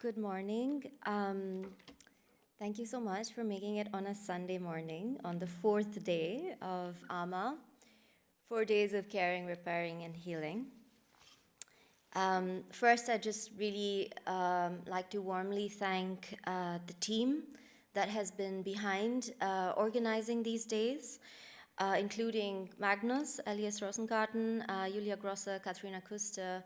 Good morning. Thank you so much for making it on a Sunday morning, on the fourth day of AMA, 4 days of caring, repairing, and healing. First, I just really like to warmly thank the team that has been behind organizing these days, including Magnus, Elias Rosengarten, Julia Grosse, Katrina Kuster,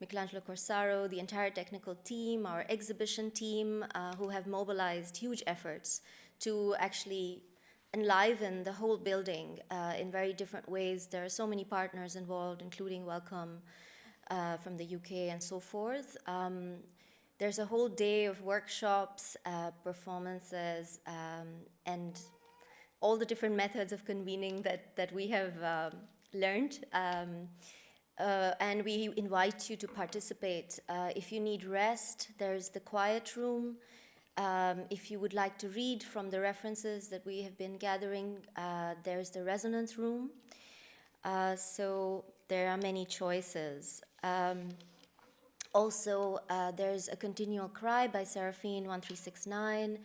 Michelangelo Corsaro, the entire technical team, our exhibition team, who have mobilized huge efforts to actually enliven the whole building in very different ways. There are so many partners involved, including Welcome from the UK and so forth. There's a whole day of workshops, performances, and all the different methods of convening that we have learned. And we invite you to participate. If you need rest, there's the quiet room. If you would like to read from the references that we have been gathering, there's the resonance room. So there are many choices. Also, there's a continual cry by Seraphine 1369.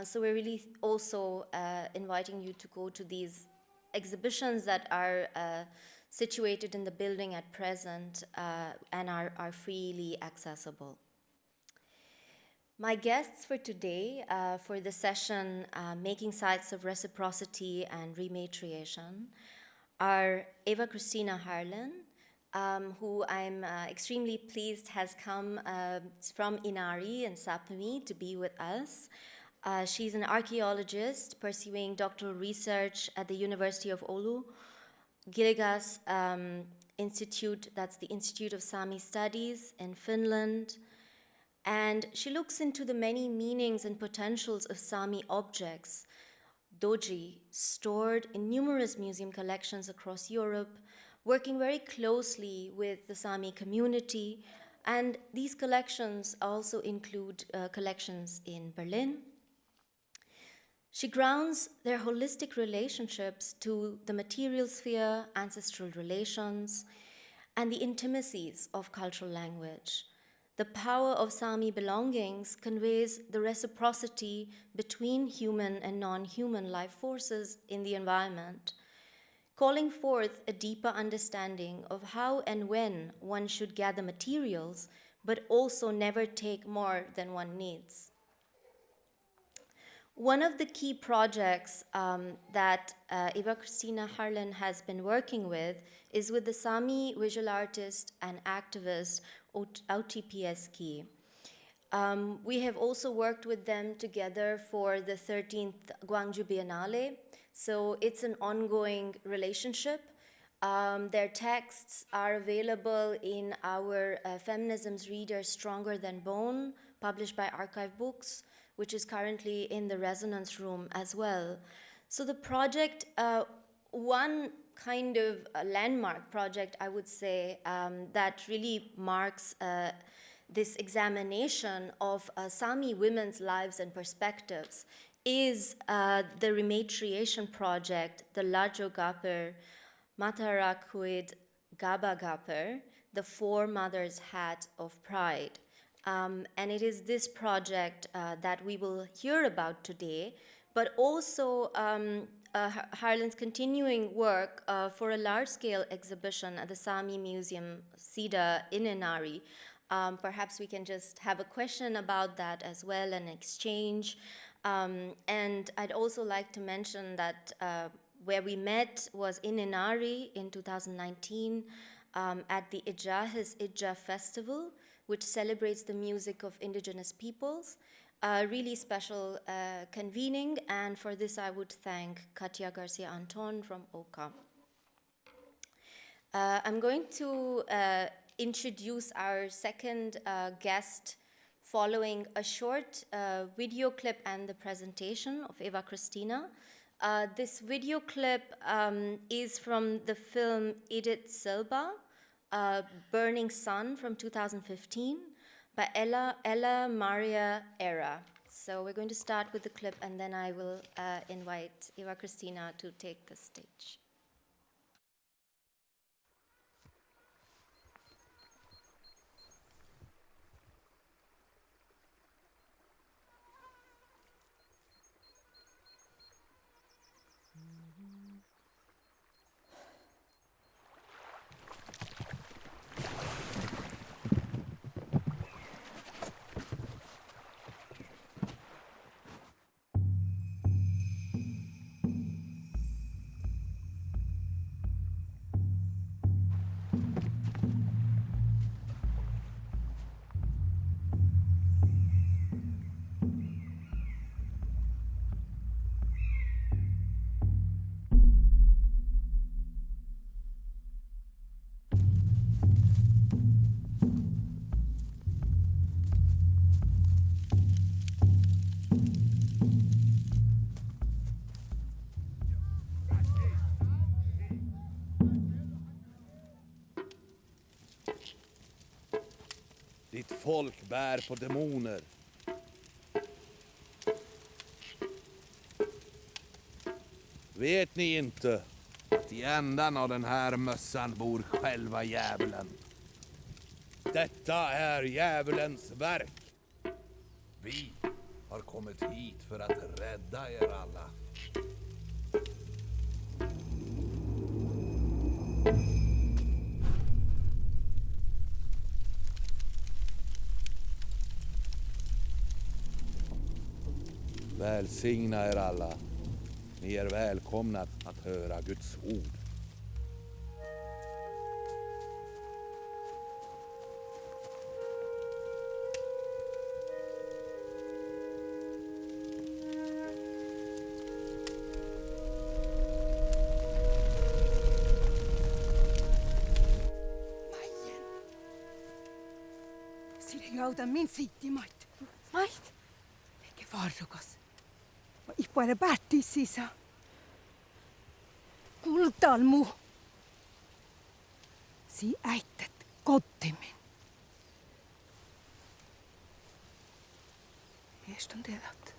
So we're really also inviting you to go to these exhibitions that are situated in the building at present and are freely accessible. My guests for today, for the session Making Sites of Reciprocity and Rematriation, are Eva Christina Harlan, who I'm extremely pleased has come from Inari in Sapmi to be with us. She's an archaeologist pursuing doctoral research at the University of Oulu, Gilligas Institute, that's the Institute of Sami Studies in Finland. And she looks into the many meanings and potentials of Sami objects, doji, stored in numerous museum collections across Europe, working very closely with the Sami community. And these collections also include collections in Berlin. She grounds their holistic relationships to the material sphere, ancestral relations, and the intimacies of cultural language. The power of Sami belongings conveys the reciprocity between human and non-human life forces in the environment, calling forth a deeper understanding of how and when one should gather materials, but also never take more than one needs. One of the key projects that Eva Christina Harlan has been working with is with the Sami visual artist and activist Auti Pieski. We have also worked with them together for the 13th Gwangju Biennale, so it's an ongoing relationship. Their texts are available in our Feminism's reader Stronger Than Bone, published by Archive Books, which is currently in the resonance room as well. So the project, one kind of a landmark project, I would say, that really marks this examination of Sami women's lives and perspectives is the Rematriation project, the Lajo Gapir Matarakuid Gaba Gapir, the Four Mothers Hat of Pride. And it is this project that we will hear about today, but also Harlan's continuing work for a large-scale exhibition at the Sami Museum, SIDA, in Inari. Perhaps we can just have a question about that as well, and exchange. And I'd also like to mention that where we met was in Inari in 2019 at the His Ija Festival, which celebrates the music of indigenous peoples. A really special convening, and for this I would thank Katia Garcia Anton from OCA. I'm going to introduce our second guest following a short video clip and the presentation of Eva Christina. This video clip is from the film Edith Silva, Burning Sun from 2015 by Ella Maria Era. So we're going to start with the clip, and then I will invite Eva Christina to take the stage. Ditt folk bär på demoner. Vet ni inte att i ändan av den här mössan bor själva djävulen? Detta är djävulens verk. Vi har kommit hit för att rädda er alla. Välsigna er alla. Ni är välkomna att höra Guds ord. Sinä autan min siittimait. Mait? Eikä varrokas. Mä ipuaile päättii sisä. Kultalmu. Si äittät kottimin. Eestön teidät.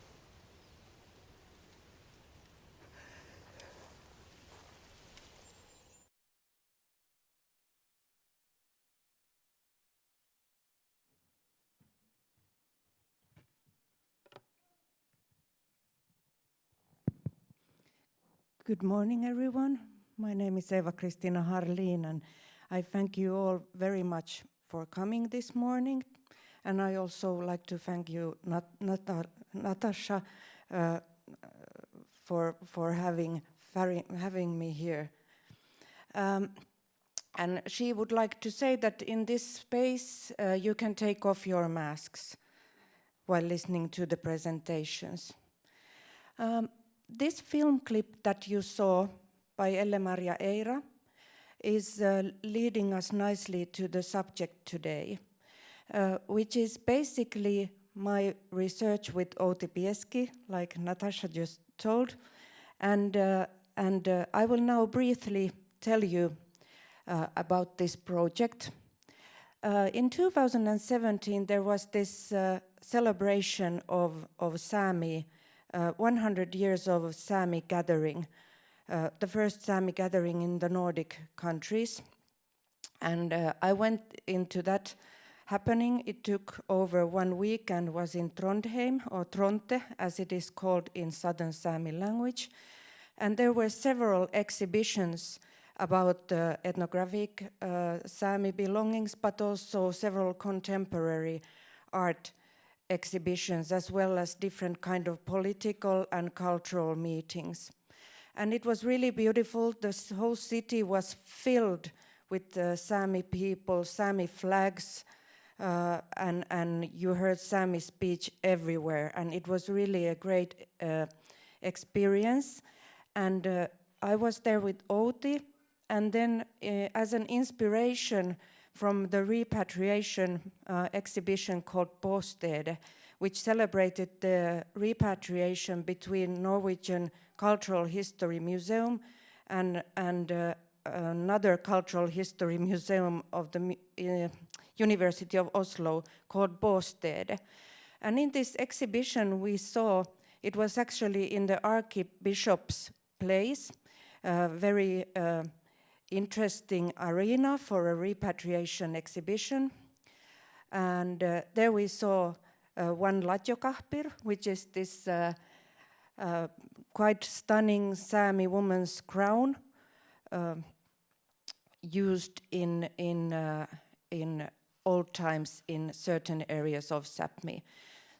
Good morning, everyone. My name is Eva-Kristina Harlin, and I thank you all very much for coming this morning. And I also like to thank you, Natasha, for having me here. And she would like to say that in this space, you can take off your masks while listening to the presentations. This film clip that you saw by Elle-Maria Eira is leading us nicely to the subject today, which is basically my research with Outi Pieski, like Natasha just told, and I will now briefly tell you about this project. In 2017, there was this celebration of Sami, 100 years of Sami gathering, the first Sami gathering in the Nordic countries. And I went into that happening. It took over 1 week and was in Trondheim, or Tronte, as it is called in Southern Sami language. And there were several exhibitions about ethnographic Sami belongings, but also several contemporary art exhibitions, as well as different kind of political and cultural meetings. And it was really beautiful. The whole city was filled with Sami people, Sami flags, and you heard Sami speech everywhere. And it was really a great experience. And I was there with Outi, and then as an inspiration from the Repatriation exhibition called Bostede, which celebrated the repatriation between Norwegian Cultural History Museum and another cultural history museum of the University of Oslo called Bostede. And in this exhibition we saw, it was actually in the Archbishop's Place, very interesting arena for a repatriation exhibition. And there we saw one Latjokahpir, which is this quite stunning Sami woman's crown used in old times in certain areas of Sapmi.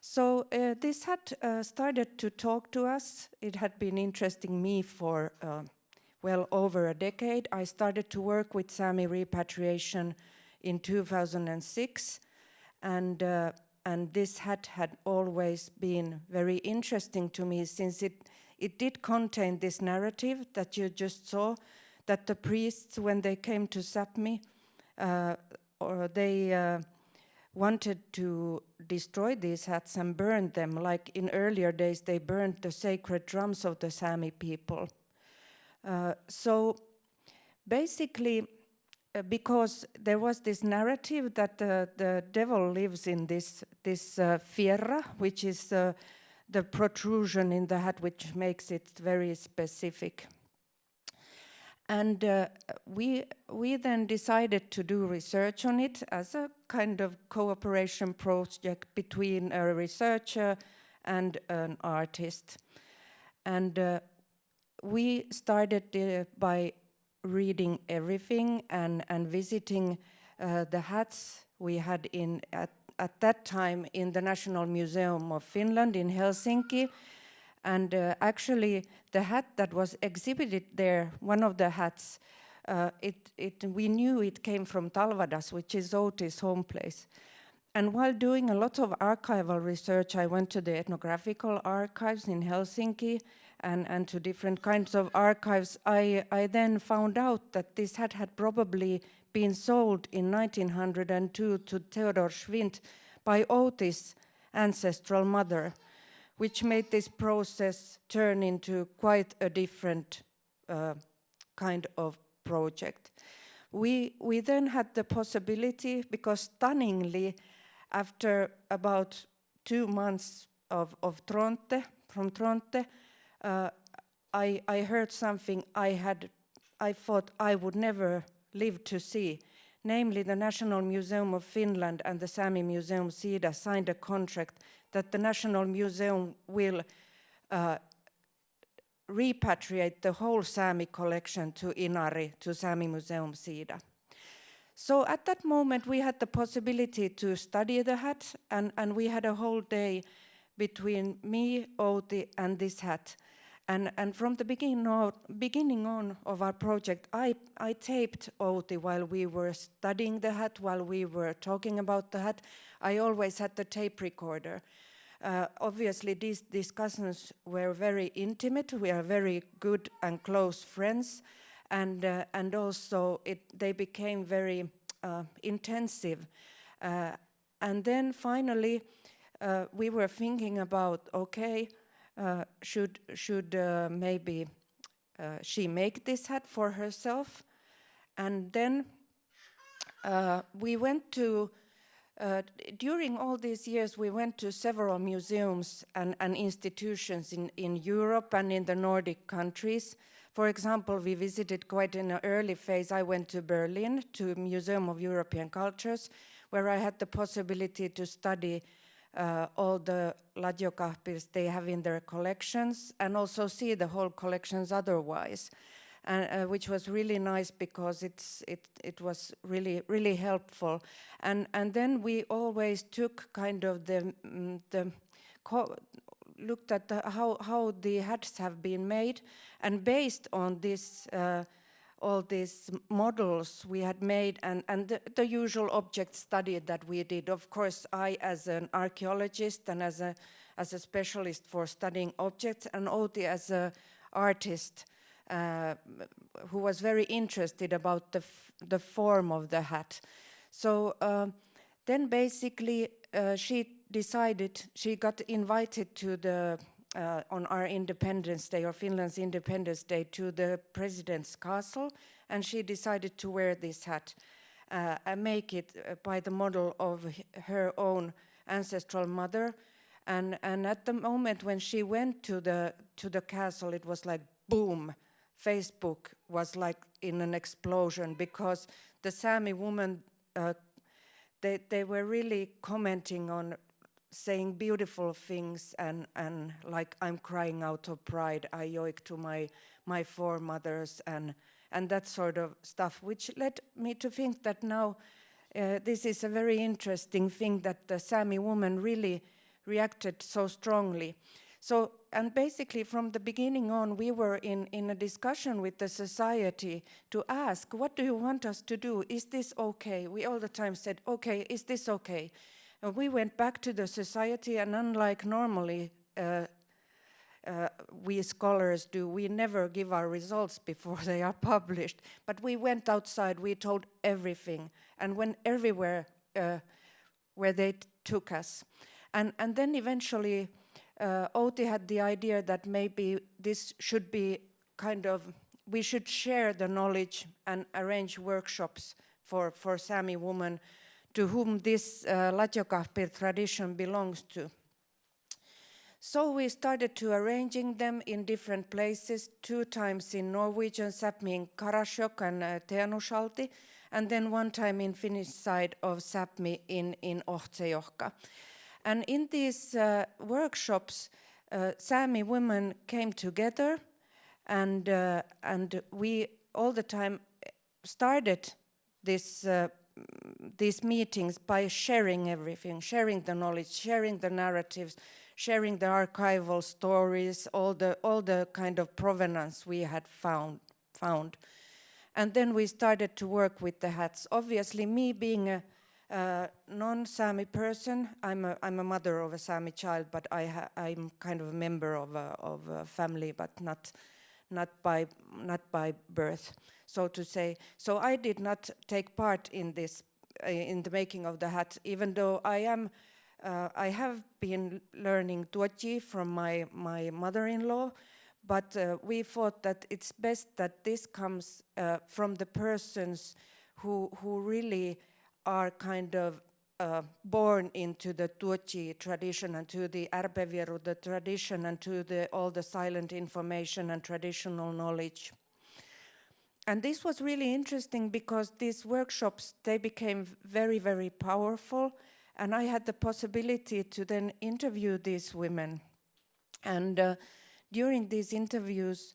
So this had started to talk to us. It had been interesting me for well over a decade. I started to work with Sami repatriation in 2006, and this had always been very interesting to me, since it did contain this narrative that you just saw, that the priests, when they came to Sapmi, or they wanted to destroy these hats and burn them, like in earlier days they burned the sacred drums of the Sami people. So basically because there was this narrative that the devil lives in this fierra, which is the protrusion in the hat, which makes it very specific. And we then decided to do research on it as a kind of cooperation project between a researcher and an artist. And we started by reading everything and visiting the hats we had at that time in the National Museum of Finland in Helsinki. And actually, the hat that was exhibited there, one of the hats, we knew it came from Talvadas, which is Outi's home place. And while doing a lot of archival research, I went to the ethnographical archives in Helsinki and to different kinds of archives. I then found out that this hat had probably been sold in 1902 to Theodor Schwind by Outi's ancestral mother, which made this process turn into quite a different kind of project. We then had the possibility, because stunningly, after about 2 months of Tronte, from Tronte, I heard something I thought I would never live to see. Namely, the National Museum of Finland and the Sami Museum Sida signed a contract that the National Museum will repatriate the whole Sami collection to Inari, to Sami Museum Sida. So at that moment we had the possibility to study the hat, and we had a whole day between me, Outi, and this hat. And from the beginning on of our project, I taped Outi while we were studying the hat, while we were talking about the hat. I always had the tape recorder. Obviously, these discussions were very intimate. We are very good and close friends, and also they became very intensive. And then finally, we were thinking about, okay, should maybe she make this hat for herself? And then we went to, during all these years, we went to several museums and institutions in Europe and in the Nordic countries. For example, we visited quite in an early phase. I went to Berlin, to Museum of European Cultures, where I had the possibility to study all the Ladjokahpirs they have in their collections, and also see the whole collections otherwise, and which was really nice because it was really helpful. And then we always took kind of looked at how the hats have been made, and based on this all these models we had made, and the usual object study that we did. Of course, I as an archaeologist and as a specialist for studying objects, and Outi as an artist who was very interested about the form of the hat. So then basically she got invited to on our Independence Day, or Finland's Independence Day, to the President's Castle, and she decided to wear this hat and make it by the model of her own ancestral mother. And at the moment when she went to the castle, it was like boom, Facebook was like in an explosion, because the Sami women, they were really commenting on, saying beautiful things, and like, I'm crying out of pride, I yoik to my foremothers, and that sort of stuff, which led me to think that now this is a very interesting thing, that the Sami woman really reacted so strongly. So, and basically from the beginning on, we were in a discussion with the society to ask, what do you want us to do? Is this okay? We all the time said, okay, is this okay? We went back to the society, and unlike normally we scholars do, we never give our results before they are published. But we went outside, we told everything, and went everywhere where they took us. And then eventually Outi had the idea that maybe this should be kind of we should share the knowledge and arrange workshops for Sami women to whom this Latjokahpir tradition belongs to. So we started to arranging them in different places, 2 times in Norwegian Sápmi in Karasjok and Teanusalti, and then 1 time in Finnish side of Sápmi in Ohtsejohka. And in these workshops, Sami women came together, and we all the time started these meetings by sharing everything, sharing the knowledge, sharing the narratives, sharing the archival stories, all the kind of provenance we had found. And then we started to work with the hats. Obviously, me being a non-Sami person, I'm a mother of a Sami child, but I'm kind of a member of a family, but not by birth, so to say. So I did not take part in this, in the making of the hat, even though I have been learning Tuoji from my mother-in-law, but we thought that it's best that this comes from the persons who really are kind of born into the Tuoji tradition and to the Arpevieru, the tradition, and to all the silent information and traditional knowledge. And this was really interesting because these workshops, they became very, very powerful, and I had the possibility to then interview these women. And during these interviews,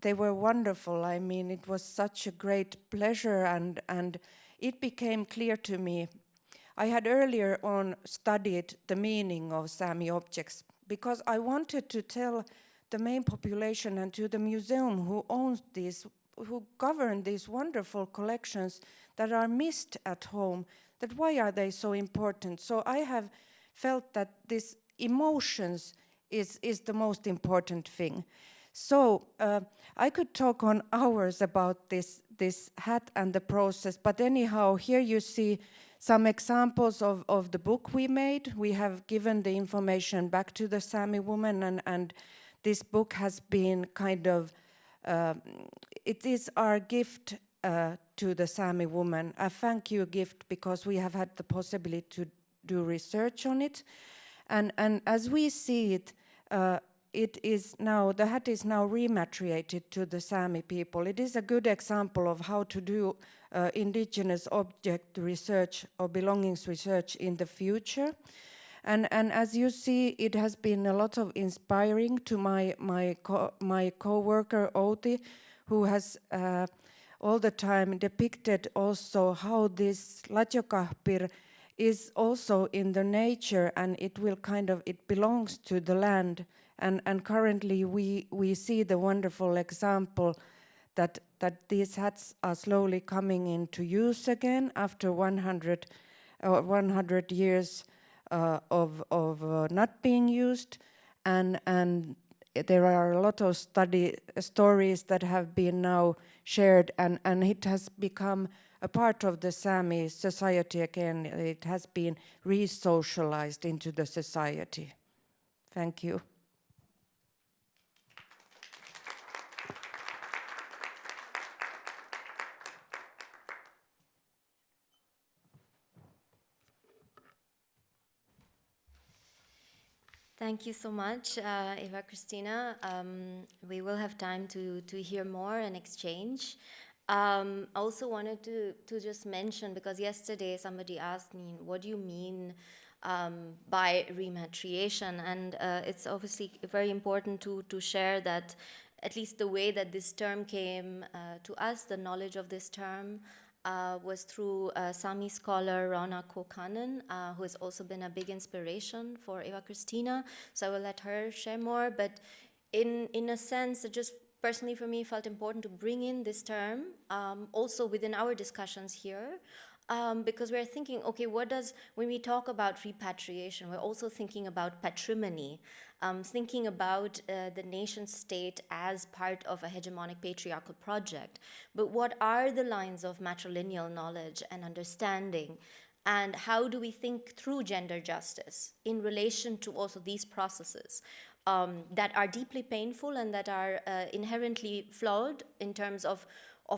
they were wonderful. I mean, it was such a great pleasure, and it became clear to me. I had earlier on studied the meaning of Sami objects because I wanted to tell the main population and to the museum who owns these, who govern these wonderful collections that are missed at home, that why are they so important. So I have felt that this emotions is the most important thing. So I could talk on hours about this hat and the process, but anyhow, here you see some examples of the book we made. We have given the information back to the Sami woman, and this book has been kind of, it is our gift to the Sami woman, a thank you gift, because we have had the possibility to do research on it. And as we see it, it is now, the hat is now rematriated to the Sami people. It is a good example of how to do indigenous object research or belongings research in the future. And as you see, it has been a lot of inspiring to my co-worker Outi, who has all the time depicted also how this Latjokahpir is also in the nature, and it will kind of, it belongs to the land. And currently we see the wonderful example that these hats are slowly coming into use again after 100 years of not being used, and there are a lot of stories that have been now shared, and it has become a part of the Sami society again. It has been re-socialized into the society. Thank you. Thank you so much, Eva Christina. We will have time to hear more and exchange. I also wanted to just mention, because yesterday somebody asked me, what do you mean by rematriation? And it's obviously very important to share that at least the way that this term came to us, the knowledge of this term, was through Sami scholar Rana Kokanen, who has also been a big inspiration for Eva Christina. So I will let her share more. But in a sense, it just personally for me felt important to bring in this term also within our discussions here. Because we're thinking, okay, when we talk about repatriation, we're also thinking about patrimony, thinking about the nation state as part of a hegemonic patriarchal project. But what are the lines of matrilineal knowledge and understanding? And how do we think through gender justice in relation to also these processes? that are deeply painful and that are inherently flawed in terms of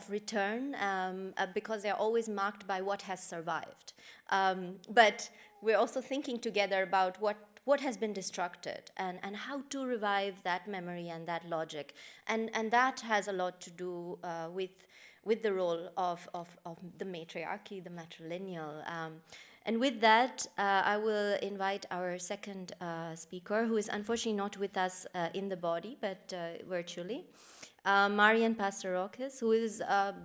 return, because they're always marked by what has survived. But we're also thinking together about what has been destructed and how to revive that memory and that logic. And that has a lot to do with the role of the matriarchy, the matrilineal. And with that, I will invite our second speaker, who is unfortunately not with us in the body, but virtually. Marian Pasterakis, who has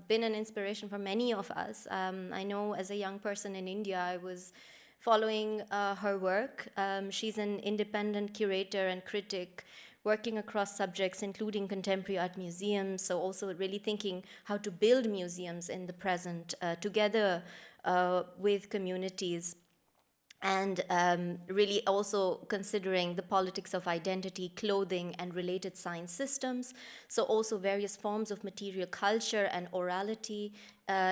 been an inspiration for many of us. I know as a young person in India, I was following her work. She's an independent curator and critic working across subjects, including contemporary art museums, so also really thinking how to build museums in the present together with communities, and really also considering the politics of identity, clothing, and related science systems. So also various forms of material culture and orality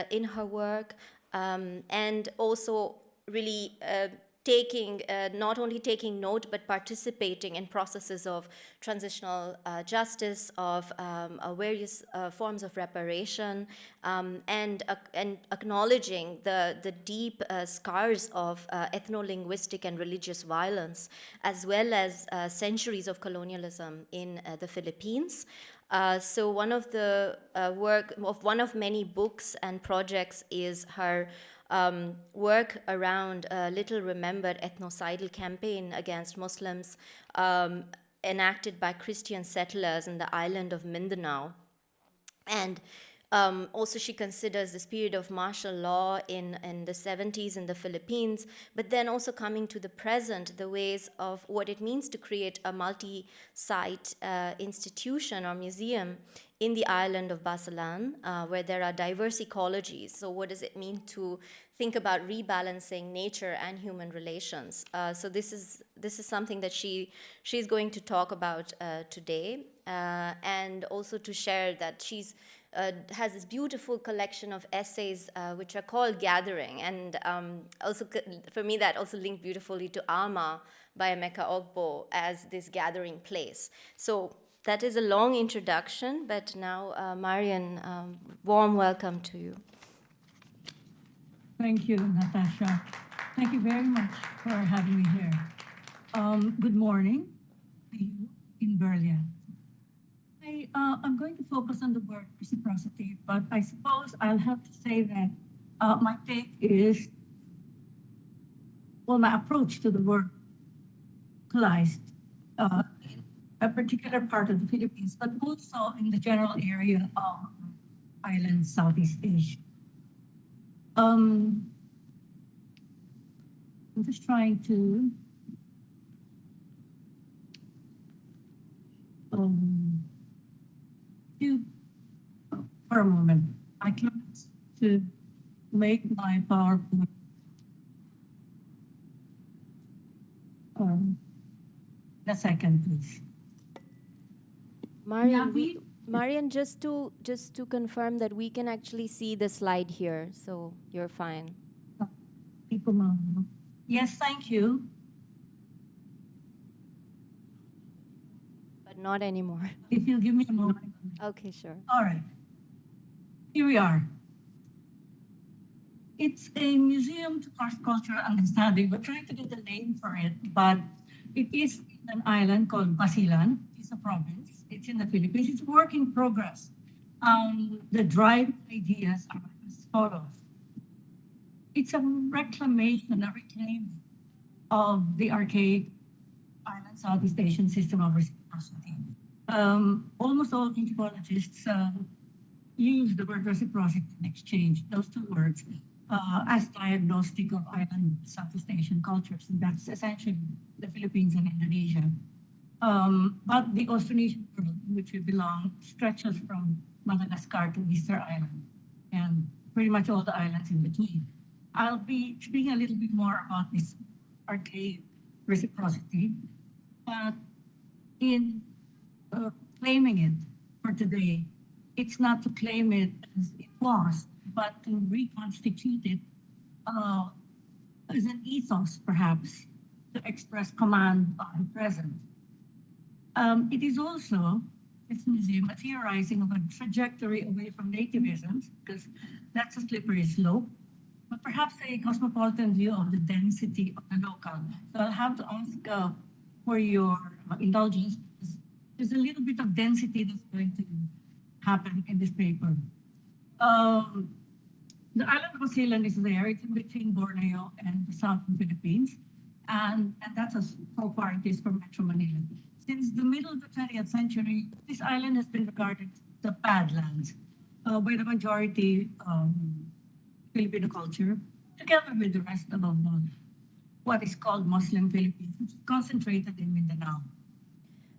in her work, and also really not only taking note, but participating in processes of transitional justice, of various forms of reparation, and acknowledging the deep scars of ethno-linguistic and religious violence, as well as centuries of colonialism in the Philippines. So one of the one of many books and projects is her work around a little remembered ethnocidal campaign against Muslims enacted by Christian settlers in the island of Mindanao. And also she considers this period of martial law in the 70s in the Philippines, but then also coming to the present, the ways of what it means to create a multi-site institution or museum in the island of Basilan, where there are diverse ecologies. So what does it mean to think about rebalancing nature and human relations? So this is something that she's going to talk about today, and also to share that she's has this beautiful collection of essays which are called Gathering, and also for me that also linked beautifully to Ama by Emeka Ogbo as this gathering place. So that is a long introduction, but now Marian, warm welcome to you. Thank you, Natasha. Thank you very much for having me here. Good morning to you in Berlin. I'm going to focus on the word reciprocity, but I suppose I'll have to say that my take is, well, my approach to the word localized in a particular part of the Philippines, but also in the general area of island Southeast Asia. I'm just trying to for a moment. I can't to make my PowerPoint. A second, please. Marian, just to confirm that we can actually see the slide here, so you're fine. Yes, thank you. But not anymore. If you'll give me a moment. Okay, sure. All right. Here we are. It's a museum to cross-cultural understanding. We're trying to get a name for it, but it is an island called Basilan. It's a province. It's in the Philippines. It's work in progress. The drive ideas are as follows. It's a reclamation, a reclaiming of the archaic island Southeast Asian system of reciprocity. Almost all anthropologists use the word reciprocity and exchange, those two words, as diagnostic of island Southeast Asian cultures. And that's essentially the Philippines and Indonesia. But the Austronesian world, in which we belong, stretches from Madagascar to Easter Island and pretty much all the islands in between. I'll be speaking a little bit more about this archaic reciprocity, but in claiming it for today, it's not to claim it as it was, but to reconstitute it as an ethos, perhaps, to express command of the present. It is also, this museum, a theorizing of a trajectory away from nativism, because that's a slippery slope, but perhaps a cosmopolitan view of the density of the local. So I'll have to ask for your indulgence. There's a little bit of density that's going to happen in this paper. Um, the island of Basilan is there. It's in between Borneo and the southern Philippines. And that's as how far it is from Metro Manila. Since the middle of the 20th century, this island has been regarded as the badlands by the majority Filipino culture, together with the rest of what is called Muslim Philippines, which is concentrated in Mindanao.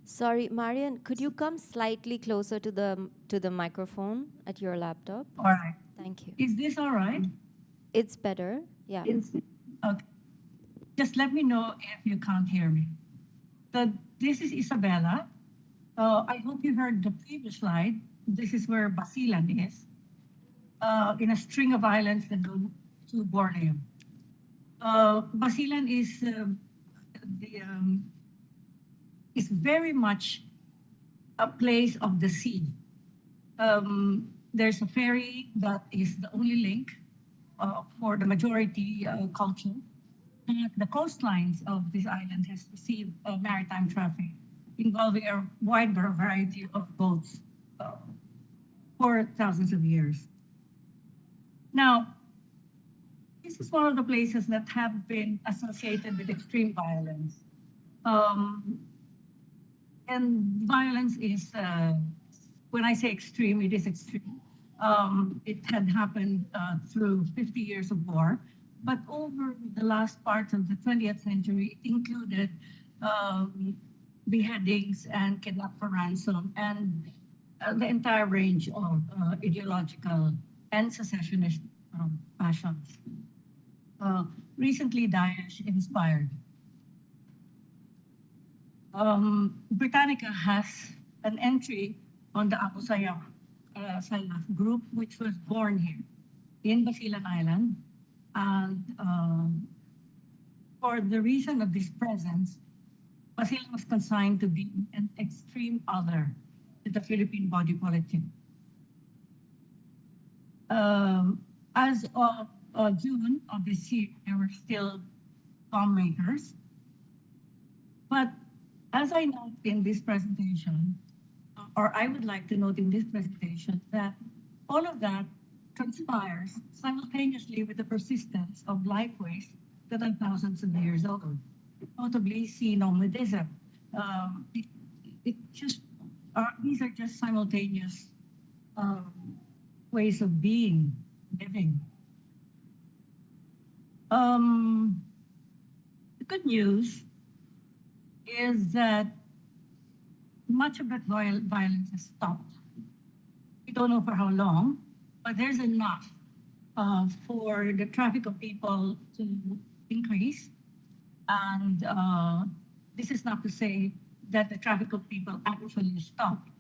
Sorry, Marian, could you come slightly closer to the microphone at your laptop? All right. Thank you. Is this all right? It's better. Yeah. Okay. Just let me know if you can't hear me. So this is Isabela. I hope you heard the previous slide. This is where Basilan is, in a string of islands that go to Borneo. Basilan is very much a place of the sea. There's a ferry that is the only link for the majority culture. And the coastlines of this island has received maritime traffic involving a wide variety of boats for thousands of years. Now, this is one of the places that have been associated with extreme violence. And violence is, when I say extreme, it is extreme. It had happened through 50 years of war, but over the last part of the 20th century, it included beheadings and kidnap for ransom and the entire range of ideological and secessionist passions. Recently, Daesh inspired. Britannica has an entry on the Abu Sayyaf group, which was born here in Basilan Island. And for the reason of this presence, Basilan was consigned to be an extreme other to the Philippine body politic. As of June of this year, there were still bomb makers. But as I note in this presentation, or I would like to note in this presentation, that all of that transpires simultaneously with the persistence of lifeways that are thousands of years old, notably xenomadism. These are just simultaneous ways of being, living. The good news is that much of that violence has stopped. We don't know for how long, but there's enough for the traffic of people to increase. And this is not to say that the traffic of people actually stopped.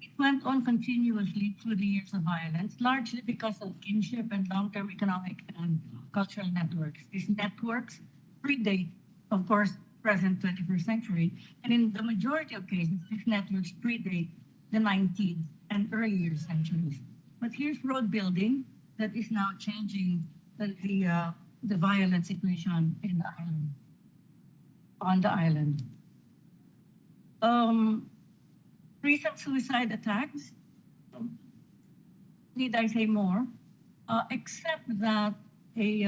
It went on continuously through the years of violence, largely because of kinship and long-term economic and cultural networks. These networks predate, of course, present 21st century. And in the majority of cases, these networks predate the 19th and earlier centuries. But here's road building that is now changing the violent situation in the island, on the island. Recent suicide attacks, need I say more, except that a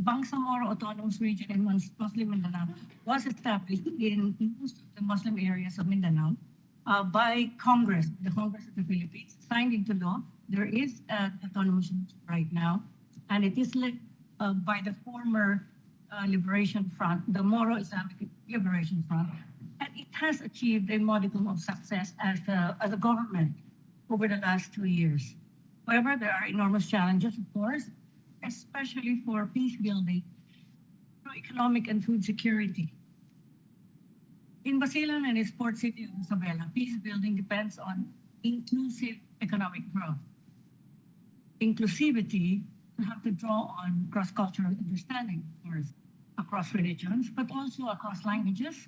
Bangsamoro Autonomous Region in Muslim Mindanao was established in most of the Muslim areas of Mindanao by Congress, the Congress of the Philippines, signed into law. There is an autonomous region right now, and it is led by the former Liberation Front, the Moro Islamic Liberation Front, and it has achieved a modicum of success as a government over the last 2 years. However, there are enormous challenges, of course, especially for peace building through economic and food security. In Basilan and its port city of Isabela, peace building depends on inclusive economic growth. Inclusivity, you have to draw on cross-cultural understanding, of course, across religions, but also across languages,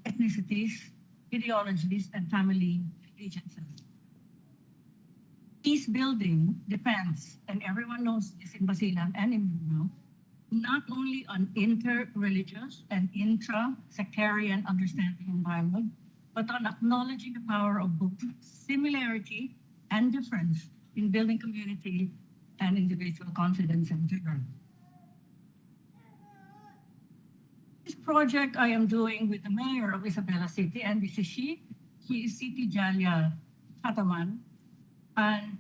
ethnicities, ideologies, and family allegiances. Peace building depends, and everyone knows this in Basilan and in Mindanao, not only on inter-religious and intra-sectarian understanding and dialogue, but on acknowledging the power of both similarity and difference in building community and individual confidence and vigor. This project I am doing with the mayor of Isabela City, and this is she. She is City Jalia Hataman. And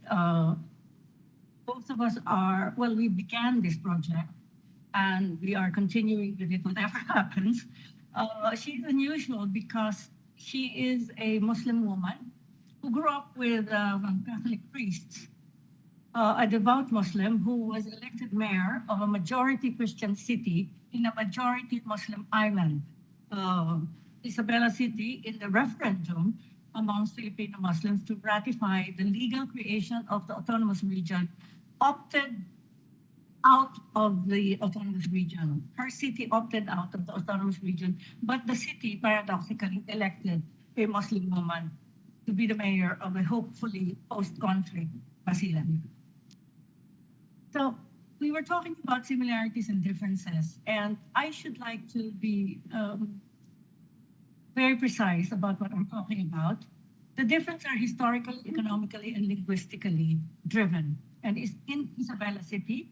both of us are, well, we began this project and we are continuing with it, whatever happens. She's unusual because she is a Muslim woman who grew up with Catholic priests, a devout Muslim who was elected mayor of a majority Christian city in a majority Muslim island, Isabela City, in the referendum amongst Filipino Muslims to ratify the legal creation of the autonomous region, opted out of the autonomous region. Her city opted out of the autonomous region, but the city paradoxically elected a Muslim woman to be the mayor of a hopefully post-conflict Basilan. So we were talking about similarities and differences, and I should like to be very precise about what I'm talking about. The differences are historically, economically, and linguistically driven. And is in Isabela City,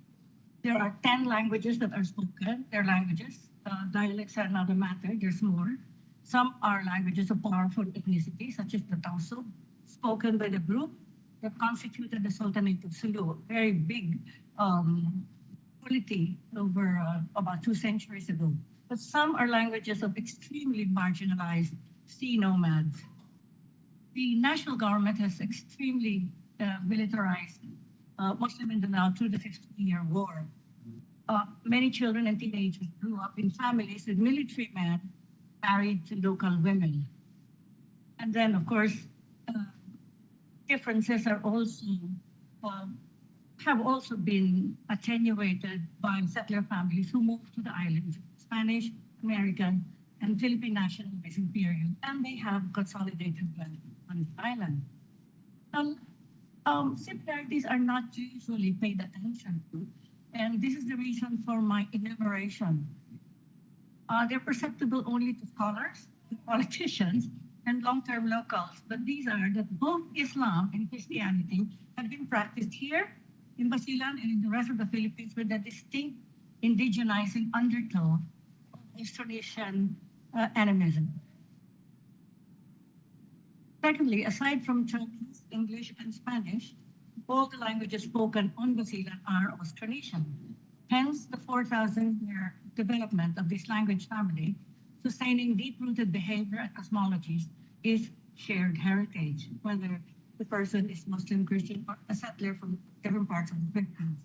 there are 10 languages that are spoken. They're languages. Dialects are another matter. There's more. Some are languages of powerful ethnicity, such as the Tausug, spoken by the group that constituted the Sultanate of Sulu, a very big polity over about 2 centuries ago. But some are languages of extremely marginalized sea nomads. The national government has extremely militarized Muslim Mindanao through the 15-year war. Many children and teenagers grew up in families with military men married to local women. And then, of course, differences are also have also been attenuated by settler families who moved to the island, Spanish, American, and Philippine nationalism period, and they have consolidated wealth on the island. Similarities are not usually paid attention to, and this is the reason for my enumeration. They're perceptible only to scholars, to politicians, and long-term locals, but these are that both Islam and Christianity have been practiced here in Basilan and in the rest of the Philippines with a distinct indigenizing undertone of Austronesian animism. Secondly, aside from Chinese, English, and Spanish, all the languages spoken on Basilan are Austronesian. Hence, the 4,000-year development of this language family, sustaining deep-rooted behavior and cosmologies, is shared heritage, whether the person is Muslim, Christian, or a settler from different parts of the Philippines.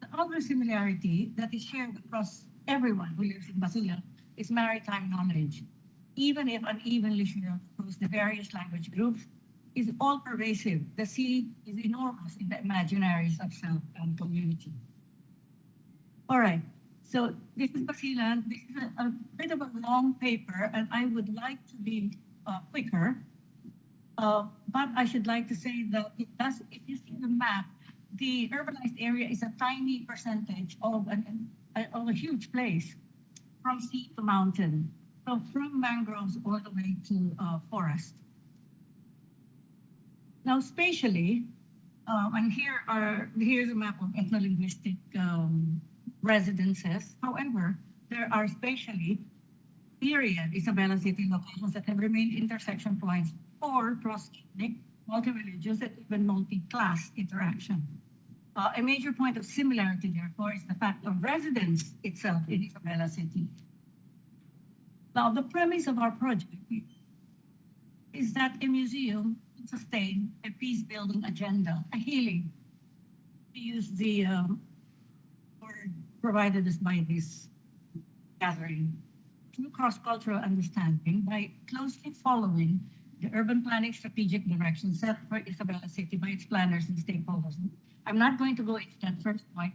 The other similarity that is shared across everyone who lives in Basilan is maritime knowledge. Even if unevenly shared across the various language groups, is all pervasive. The sea is enormous in the imaginaries of self and community. All right, so this is Basilan. This is a bit of a long paper, and I would like to be quicker. But I should like to say that it does, if you see the map, the urbanized area is a tiny percentage of a huge place from sea to mountain. So from mangroves all the way to forest. Now, spatially, and here's a map of ethno-linguistic residences. However, there are spatially period Isabela City locations that have remained intersection points for cross-ethnic, multi-religious, and even multi-class interaction. A major point of similarity, therefore, is the fact of residence itself in Isabela City. Now, the premise of our project is that a museum can sustain a peace-building agenda, a healing, to use the word provided us by this gathering, through cross-cultural understanding by closely following the urban planning strategic direction set for Isabela City by its planners and stakeholders. I'm not going to go into that first point,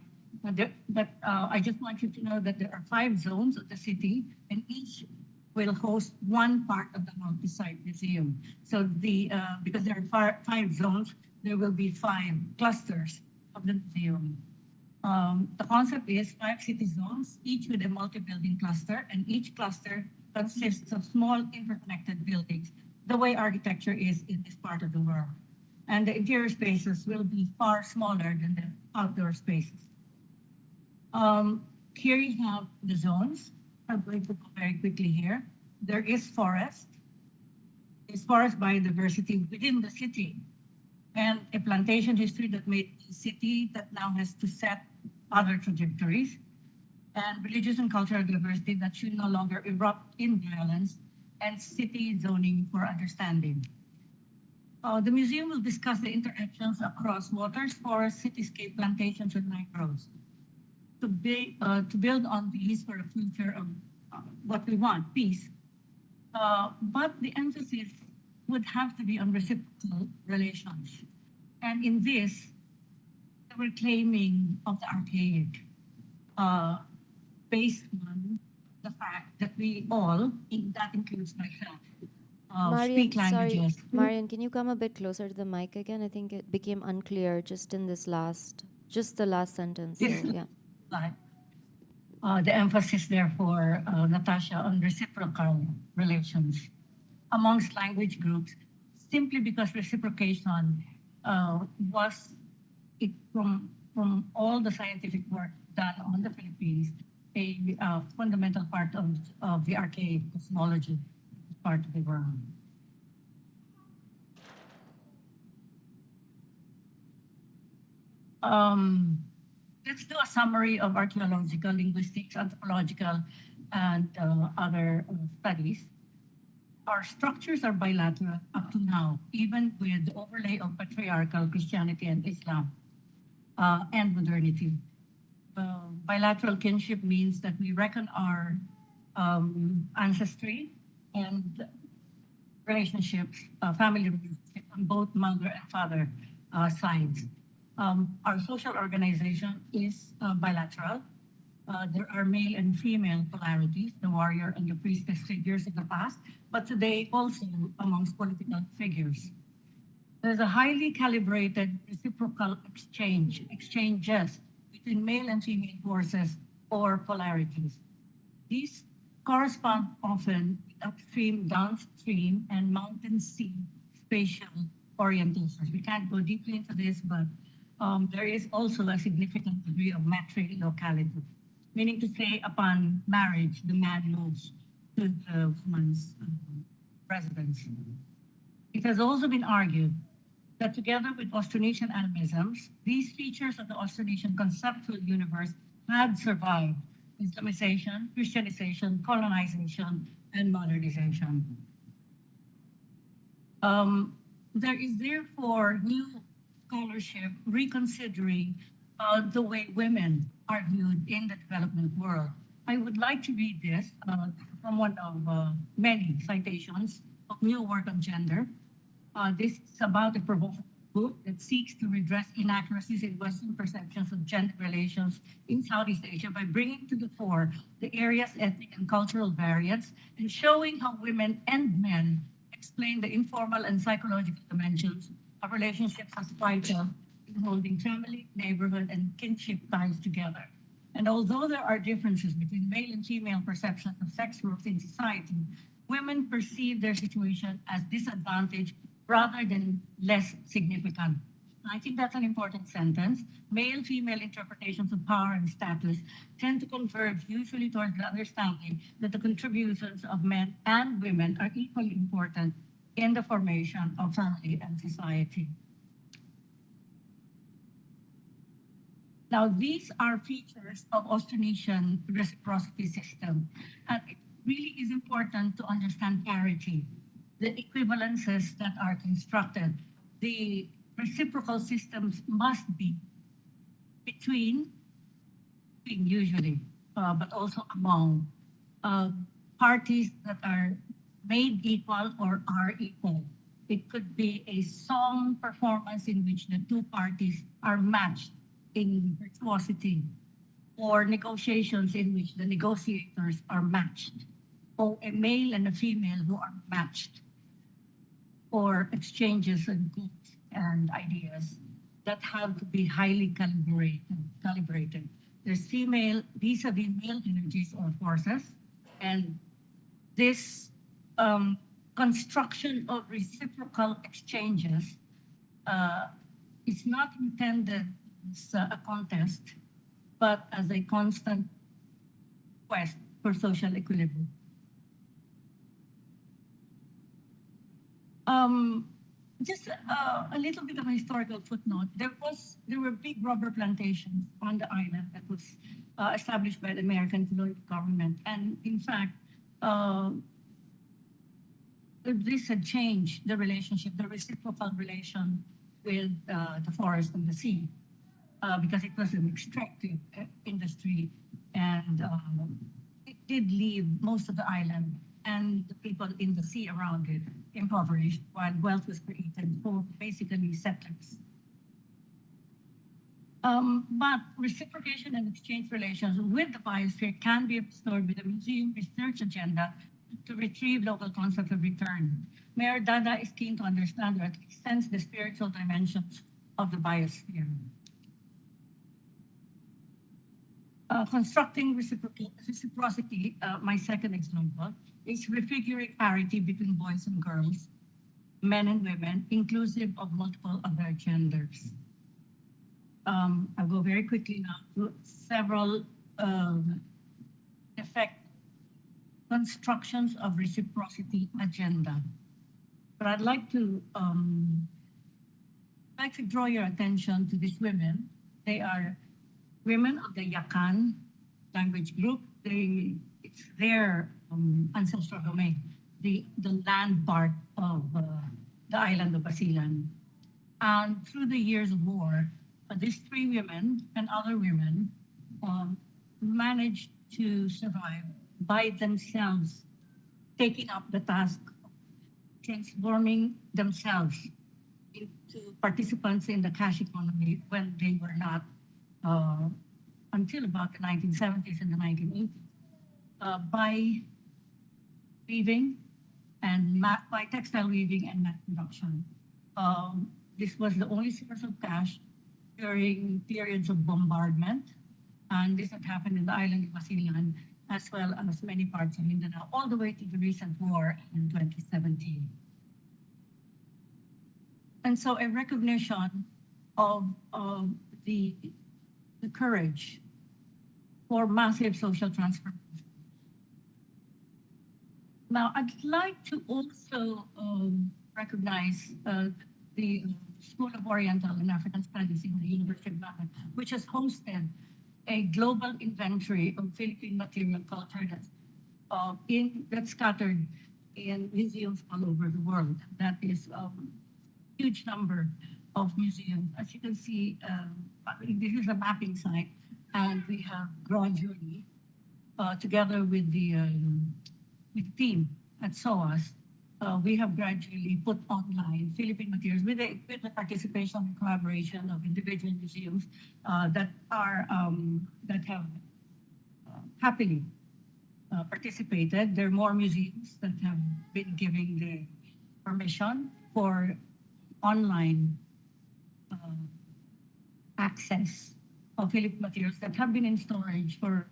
but I just want you to know that there are 5 zones of the city, and each will host one part of the multi-site museum. So because there are five zones, there will be five clusters of the museum. The concept is five city zones, each with a multi-building cluster, and each cluster consists of small interconnected buildings, the way architecture is in this part of the world. And the interior spaces will be far smaller than the outdoor spaces. Here you have the zones. I'm going to go very quickly here. There is forest. There's forest biodiversity within the city, and a plantation history that made a city that now has to set other trajectories, and religious and cultural diversity that should no longer erupt in violence, and city zoning for understanding. The museum will discuss the interactions across waters, forests, cityscape, plantations, and mangroves to build on these for a future of what we want, peace. But the emphasis would have to be on reciprocal relations. And in this, the reclaiming of the archaic, based on the fact that we all, that includes myself, Marian, speak sorry, languages. Marian, can you come a bit closer to the mic again? I think it became unclear just in just the last sentence. So This yeah. slide. The emphasis, therefore, Natasha, on reciprocal relations amongst language groups, simply because reciprocation was it from all the scientific work done on the Philippines, a fundamental part of the archaic cosmology part of the world. Let's do a summary of archaeological, linguistics, anthropological, and other studies. Our structures are bilateral up to now, even with the overlay of patriarchal Christianity and Islam and modernity. Bilateral kinship means that we reckon our ancestry and relationships, family relationships on both mother and father sides. Our social organization is bilateral. There are male and female polarities, the warrior and the priestess figures in the past, but today also amongst political figures. There's a highly calibrated reciprocal exchanges between male and female forces or polarities. These correspond often with upstream, downstream, and mountain sea spatial orientations. We can't go deeply into this, but there is also a significant degree of matrilocality, meaning to say upon marriage, the man moves to the woman's residence. It has also been argued that together with Austronesian animisms, these features of the Austronesian conceptual universe had survived Islamization, Christianization, colonization, and modernization. There is therefore new scholarship reconsidering the way women are viewed in the development world. I would like to read this from one of many citations of new work on gender. This is about a provocative book that seeks to redress inaccuracies in Western perceptions of gender relations in Southeast Asia by bringing to the fore the area's ethnic and cultural variants and showing how women and men explain the informal and psychological dimensions of relationships as vital in holding family, neighborhood, and kinship ties together. And although there are differences between male and female perceptions of sex roles in society, women perceive their situation as disadvantaged rather than less significant. I think that's an important sentence. Male-female interpretations of power and status tend to converge usually towards the understanding that the contributions of men and women are equally important in the formation of family and society. Now, these are features of Austronesian reciprocity system. And it really is important to understand parity, the equivalences that are constructed. The reciprocal systems must be between usually, but also among parties that are made equal or are equal. It could be a song performance in which the two parties are matched in virtuosity, or negotiations in which the negotiators are matched. or a male and a female who are matched for exchanges of goods and ideas that have to be highly calibrated. There's female vis-a-vis male energies or forces, and this construction of reciprocal exchanges is not intended as a contest, but as a constant quest for social equilibrium. Just a little bit of a historical footnote. There were big rubber plantations on the island that was established by the American colonial government, and in fact, this had changed the relationship, the reciprocal relation with the forest and the sea, because it was an extractive industry, and it did leave most of the island and the people in the sea around it impoverished, while wealth was created for basically settlers. But reciprocation and exchange relations with the biosphere can be restored with a museum research agenda to retrieve local concepts of return. Mayor Dada is keen to understand or at least sense the spiritual dimensions of the biosphere. Constructing reciprocity, my second example, is refiguring parity between boys and girls, men and women, inclusive of multiple other genders. I'll go very quickly now to several effect constructions of reciprocity agenda. But I'd like to draw your attention to these women. They are women of the Yakan language group. It's their ancestral domain, the land part of the island of Basilan. And through the years of war, these three women and other women managed to survive by themselves, taking up the task of transforming themselves into participants in the cash economy when they were not until about the 1970s and the 1980s, by weaving and by textile weaving and mat production. This was the only source of cash during periods of bombardment, and this had happened in the island of Basilan as well as many parts of Mindanao, all the way to the recent war in 2017. And so a recognition of the courage for massive social transformation. Now, I'd like to also recognize the School of Oriental and African Studies in the University of London, which has hosted a global inventory of Philippine material culture that's scattered in museums all over the world. That is a huge number of museums. As you can see, this is a mapping site, and we have gradually, together with the team at SOAS, we have gradually put online Philippine materials with the participation and collaboration of individual museums that have happily participated. There are more museums that have been giving the permission for online access of Philippine materials that have been in storage for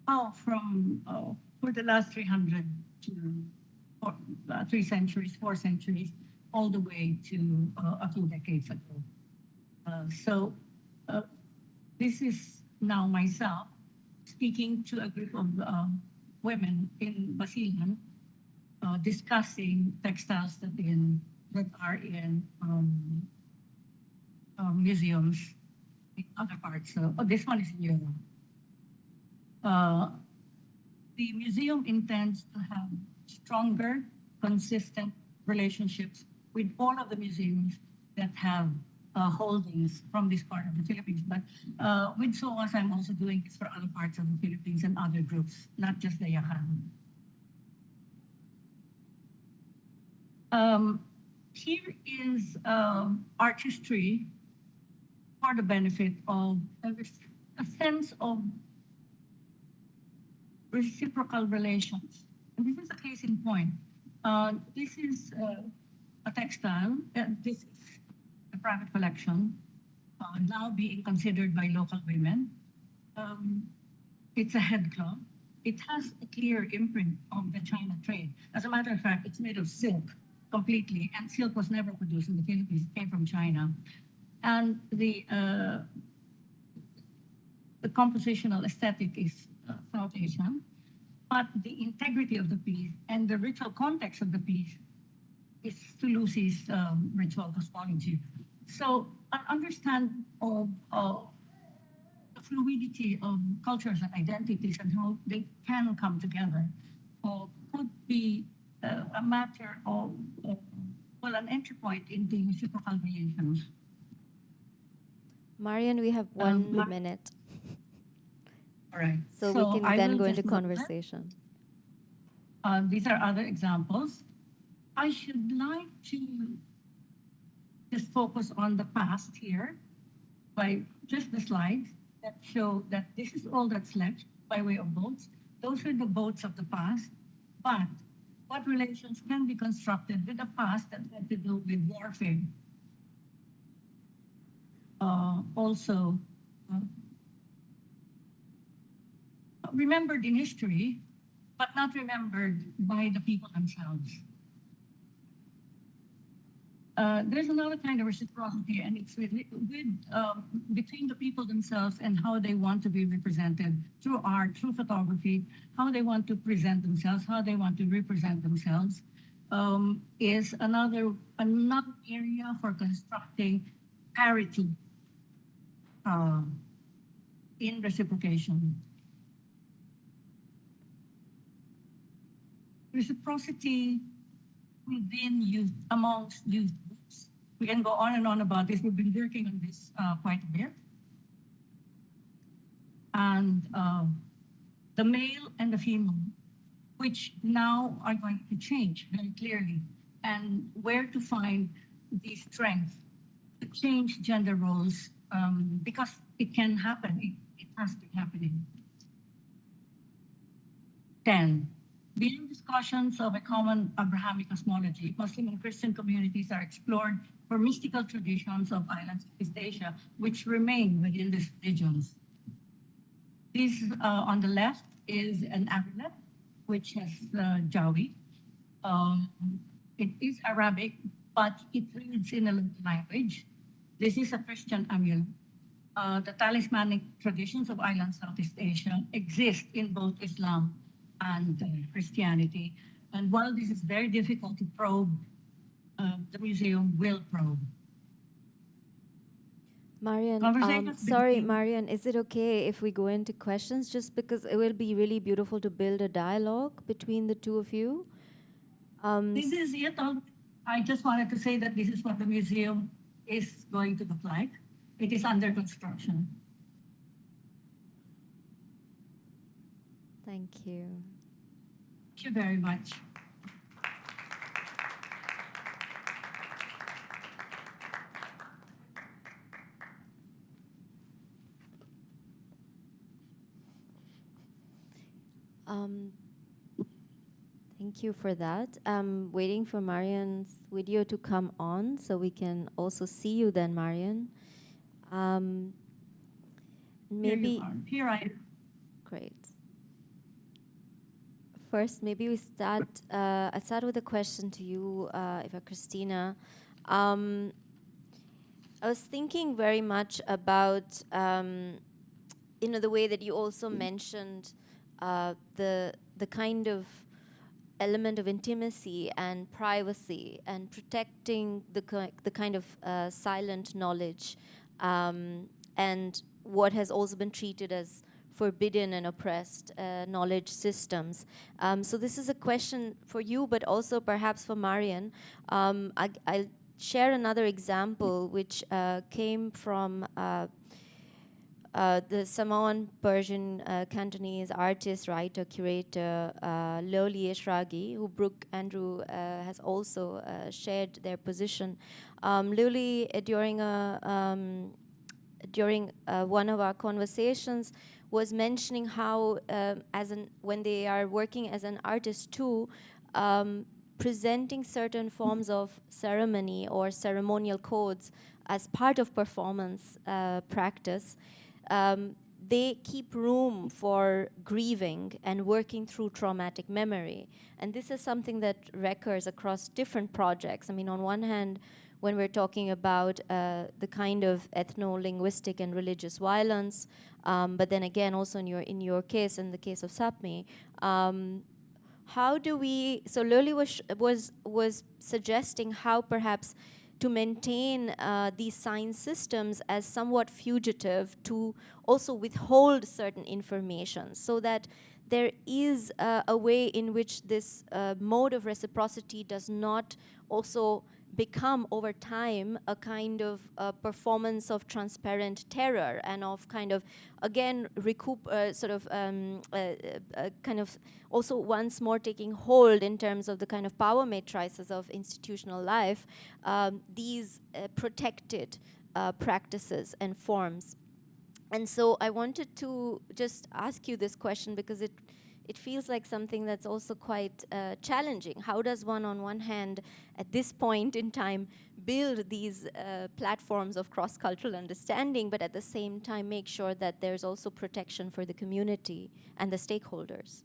the last 300 to 3 centuries, 4 centuries, all the way to a few decades ago. So this is now myself speaking to a group of women in Basilan, discussing textiles that are in museums in other parts. So, this one is in Europe. The museum intends to have stronger, consistent relationships with all of the museums that have holdings from this part of the Philippines. But with SOAS, I'm also doing this for other parts of the Philippines and other groups, not just the Yakan. Here is art history for the benefit of a sense of reciprocal relations This is a case in point. This is a textile. This is a private collection now being considered by local women. Um, it's a head cloth. It has a clear imprint of the China trade. As a matter of fact, it's made of silk completely, and silk was never produced in the Philippines. It came from China. And the compositional aesthetic is South Asian, but the integrity of the piece and the ritual context of the piece is Toulouse's ritual cosmology. So an understand of the fluidity of cultures and identities and how they can come together could be a matter of, well, an entry point in the reciprocal relations. Marian, we have 1 Ma- minute, All right. so we can I then will go into just note that. conversation. These are other examples. I should like to just focus on the past here by just the slides that show that this is all that's left by way of boats. Those are the boats of the past, but what relations can be constructed with the past that had to do with warfare? Also, uh, remembered in history, but not remembered by the people themselves. There's another kind of reciprocity, and it's with between the people themselves and how they want to be represented through art, through photography, how they want to present themselves, how they want to represent themselves, is another area for constructing parity uh, in reciprocation. Reciprocity within youth, amongst youth groups. We can go on and on about this. We've been working on this quite a bit. And the male and the female, which now are going to change very clearly, and where to find the strength to change gender roles, because it can happen. It has been happening. 10. Beyond discussions of a common Abrahamic cosmology, Muslim and Christian communities are explored for mystical traditions of islands of East Asia, which remain within these regions. This on the left is an amulet, which has Jawi. Um, it is Arabic, but it reads in a local language. This is a Christian amulet. The talismanic traditions of island Southeast Asia exist in both Islam and Christianity. And while this is very difficult to probe, the museum will probe. Marian, Conversations sorry, between- Marian, is it okay if we go into questions just because it will be really beautiful to build a dialogue between the two of you? This is it. I just wanted to say that this is what the museum is going to look like. It is under construction. Thank you. Thank you very much. Thank you for that. I'm waiting for Marian's video to come on so we can also see you then, Marian. Maybe Here you are. Here I am. great. First, maybe we start. I start with a question to you, Eva Christina. I was thinking very much about, the way that you also mentioned the kind of element of intimacy and privacy and protecting the kind of silent knowledge and what has also been treated as forbidden and oppressed knowledge systems. So this is a question for you, but also perhaps for Marian. I'll share another example which came from the Samoan Persian Cantonese artist, writer, curator Loli Eshragi, who Brooke Andrew has also shared their position. Loli, during one of our conversations, was mentioning how, when they are working as an artist too, presenting certain forms of ceremony or ceremonial codes as part of performance practice, they keep room for grieving and working through traumatic memory. And this is something that recurs across different projects. I mean, on one hand, when we're talking about the kind of ethno-linguistic and religious violence, but then again, also in your case, in the case of Sapmi, how do we? So Loli was suggesting how perhaps to maintain these sign systems as somewhat fugitive, to also withhold certain information, so that there is a way in which this mode of reciprocity does not also become over time a kind of performance of transparent terror and of kind of again kind of also once more taking hold in terms of the kind of power matrices of institutional life, these protected practices and forms. And so I wanted to just ask you this question because it feels like something that's also quite challenging. How does one, on one hand, at this point in time, build these platforms of cross-cultural understanding, but at the same time make sure that there's also protection for the community and the stakeholders?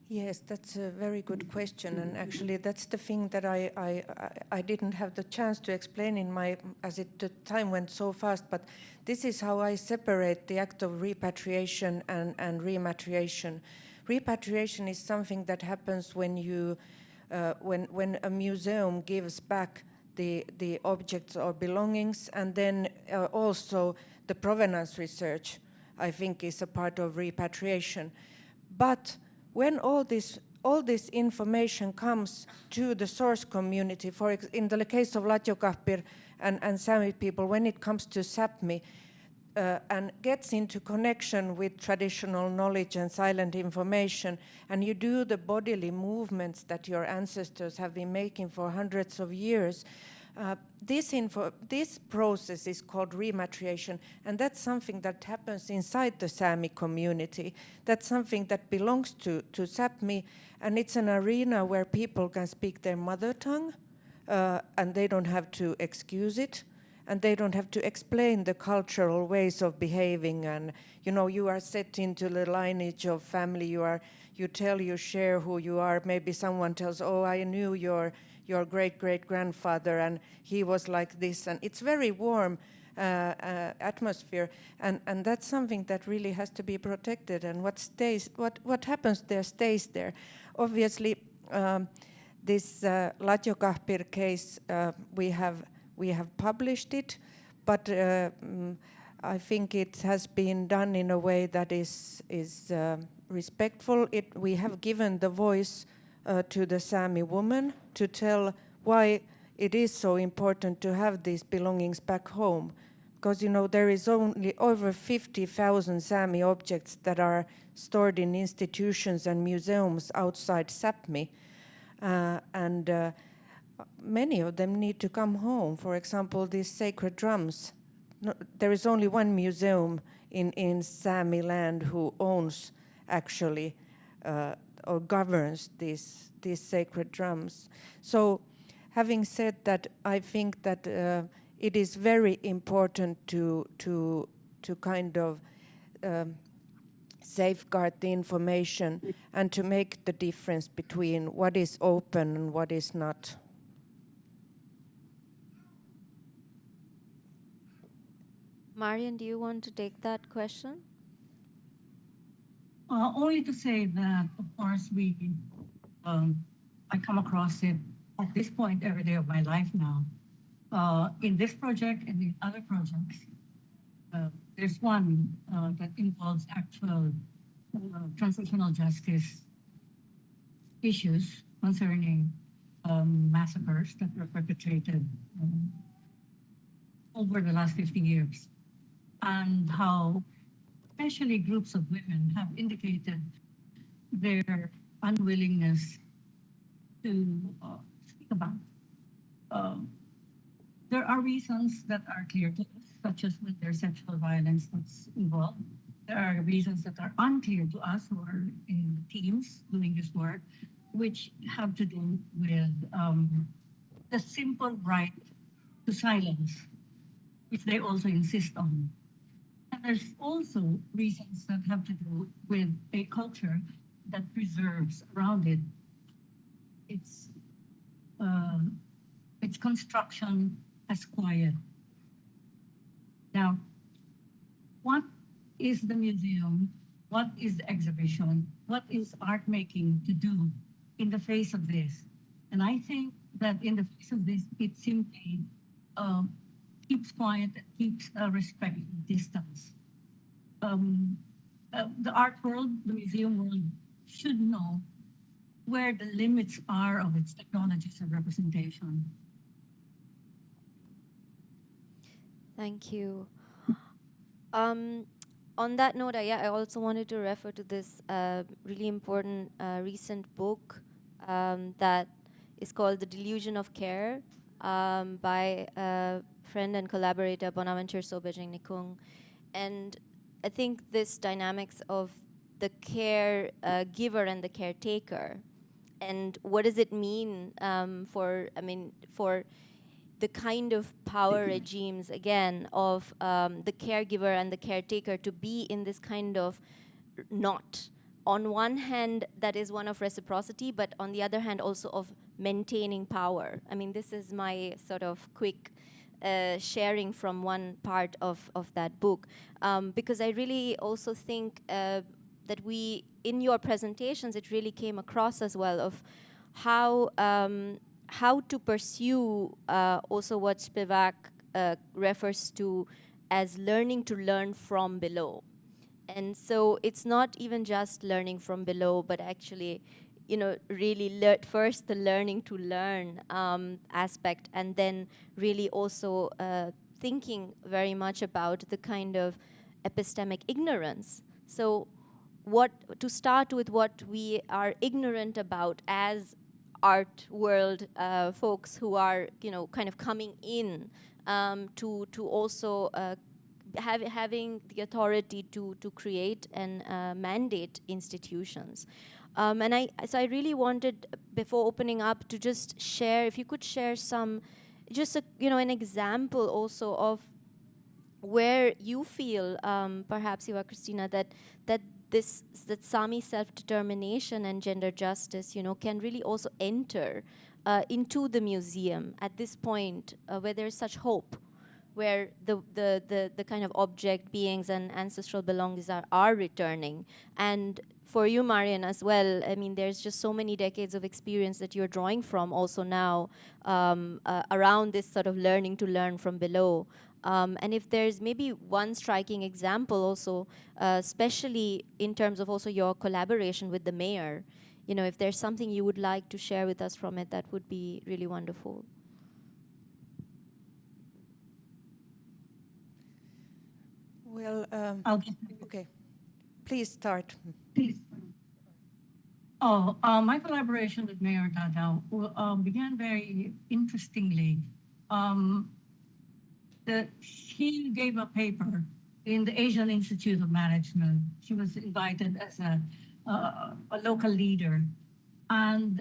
Yes, that's a very good question, and actually that's the thing that I didn't have the chance to explain in my, as the time went so fast, but this is how I separate the act of repatriation and rematriation. Repatriation is something that happens when you, when a museum gives back the objects or belongings, and then also the provenance research, I think, is a part of repatriation. But when all this information comes to the source community, in the case of Latjokahpir and Sami people, when it comes to Sapmi, and gets into connection with traditional knowledge and silent information, and you do the bodily movements that your ancestors have been making for hundreds of years, this process is called rematriation, and that's something that happens inside the Sami community. That's something that belongs to Sapmi, and it's an arena where people can speak their mother tongue, and they don't have to excuse it, and they don't have to explain the cultural ways of behaving. And you are set into the lineage of family. You share who you are. Maybe someone tells, "Oh, I knew your great-great-grandfather, and he was like this," and it's very warm atmosphere, and that's something that really has to be protected. And what happens there stays there. Obviously, this Latjokahpir case, we have published it, but I think it has been done in a way that is respectful. We have given the voice to the Sami woman to tell why it is so important to have these belongings back home. Because there is only over 50,000 Sami objects that are stored in institutions and museums outside Sapmi, and many of them need to come home. For example, these sacred drums. There is only one museum in Sami land who owns actually or governs these sacred drums. So, having said that, I think that it is very important to kind of safeguard the information and to make the difference between what is open and what is not. Marian, do you want to take that question? Only to say that, of course, I come across it at this point every day of my life now. In this project and in other projects, there's one that involves actual transitional justice issues concerning massacres that were perpetrated over the last 50 years, and how especially groups of women have indicated their unwillingness to speak about. There are reasons that are clear to us, such as when there's sexual violence that's involved. there are reasons that are unclear to us who are in teams doing this work, which have to do with the simple right to silence, which they also insist on. And there's also reasons that have to do with a culture that preserves around it its uh, its construction as quiet. Now, what is the museum? What is the exhibition? What is art making to do in the face of this? And I think that in the face of this, it simply um, keeps quiet, keeps a respect distance. Um, the art world, the museum world, should know where the limits are of its technologies of representation. Thank you. Um, on that note, I also wanted to refer to this really important recent book that is called The Delusion of Care by friend and collaborator Bonaventure Sobejeng Nikung. And I think this dynamics of the care giver and the caretaker, and what does it mean for the kind of power regimes, again, of the caregiver and the caretaker to be in this kind of knot. On one hand, that is one of reciprocity, but on the other hand, also of maintaining power. I mean, this is my sort of quick sharing from one part of that book, because I really also think that in your presentations, it really came across as well of how to pursue also what Spivak refers to as learning to learn from below. And so it's not even just learning from below, but actually, really first the learning to learn aspect, and then really also thinking very much about the kind of epistemic ignorance. So what to start with what we are ignorant about as art world folks who are kind of coming in to also having the authority to create and mandate institutions. So I really wanted, before opening up, to just share, if you could share some, just an example also of where you feel, perhaps Eva Christina, that that Sami self-determination and gender justice, can really also enter into the museum at this point, where there's such hope, where the kind of object beings and ancestral belongings are returning. And for you, Marian, as well, I mean, there's just so many decades of experience that you're drawing from also now around this sort of learning to learn from below. And if there's maybe one striking example also, especially in terms of also your collaboration with the mayor, if there's something you would like to share with us from it, that would be really wonderful. Well, I'll get okay, please start. please. My collaboration with Mayor Dadao began very interestingly. Um, she gave a paper in the Asian Institute of Management. She was invited as a local leader. And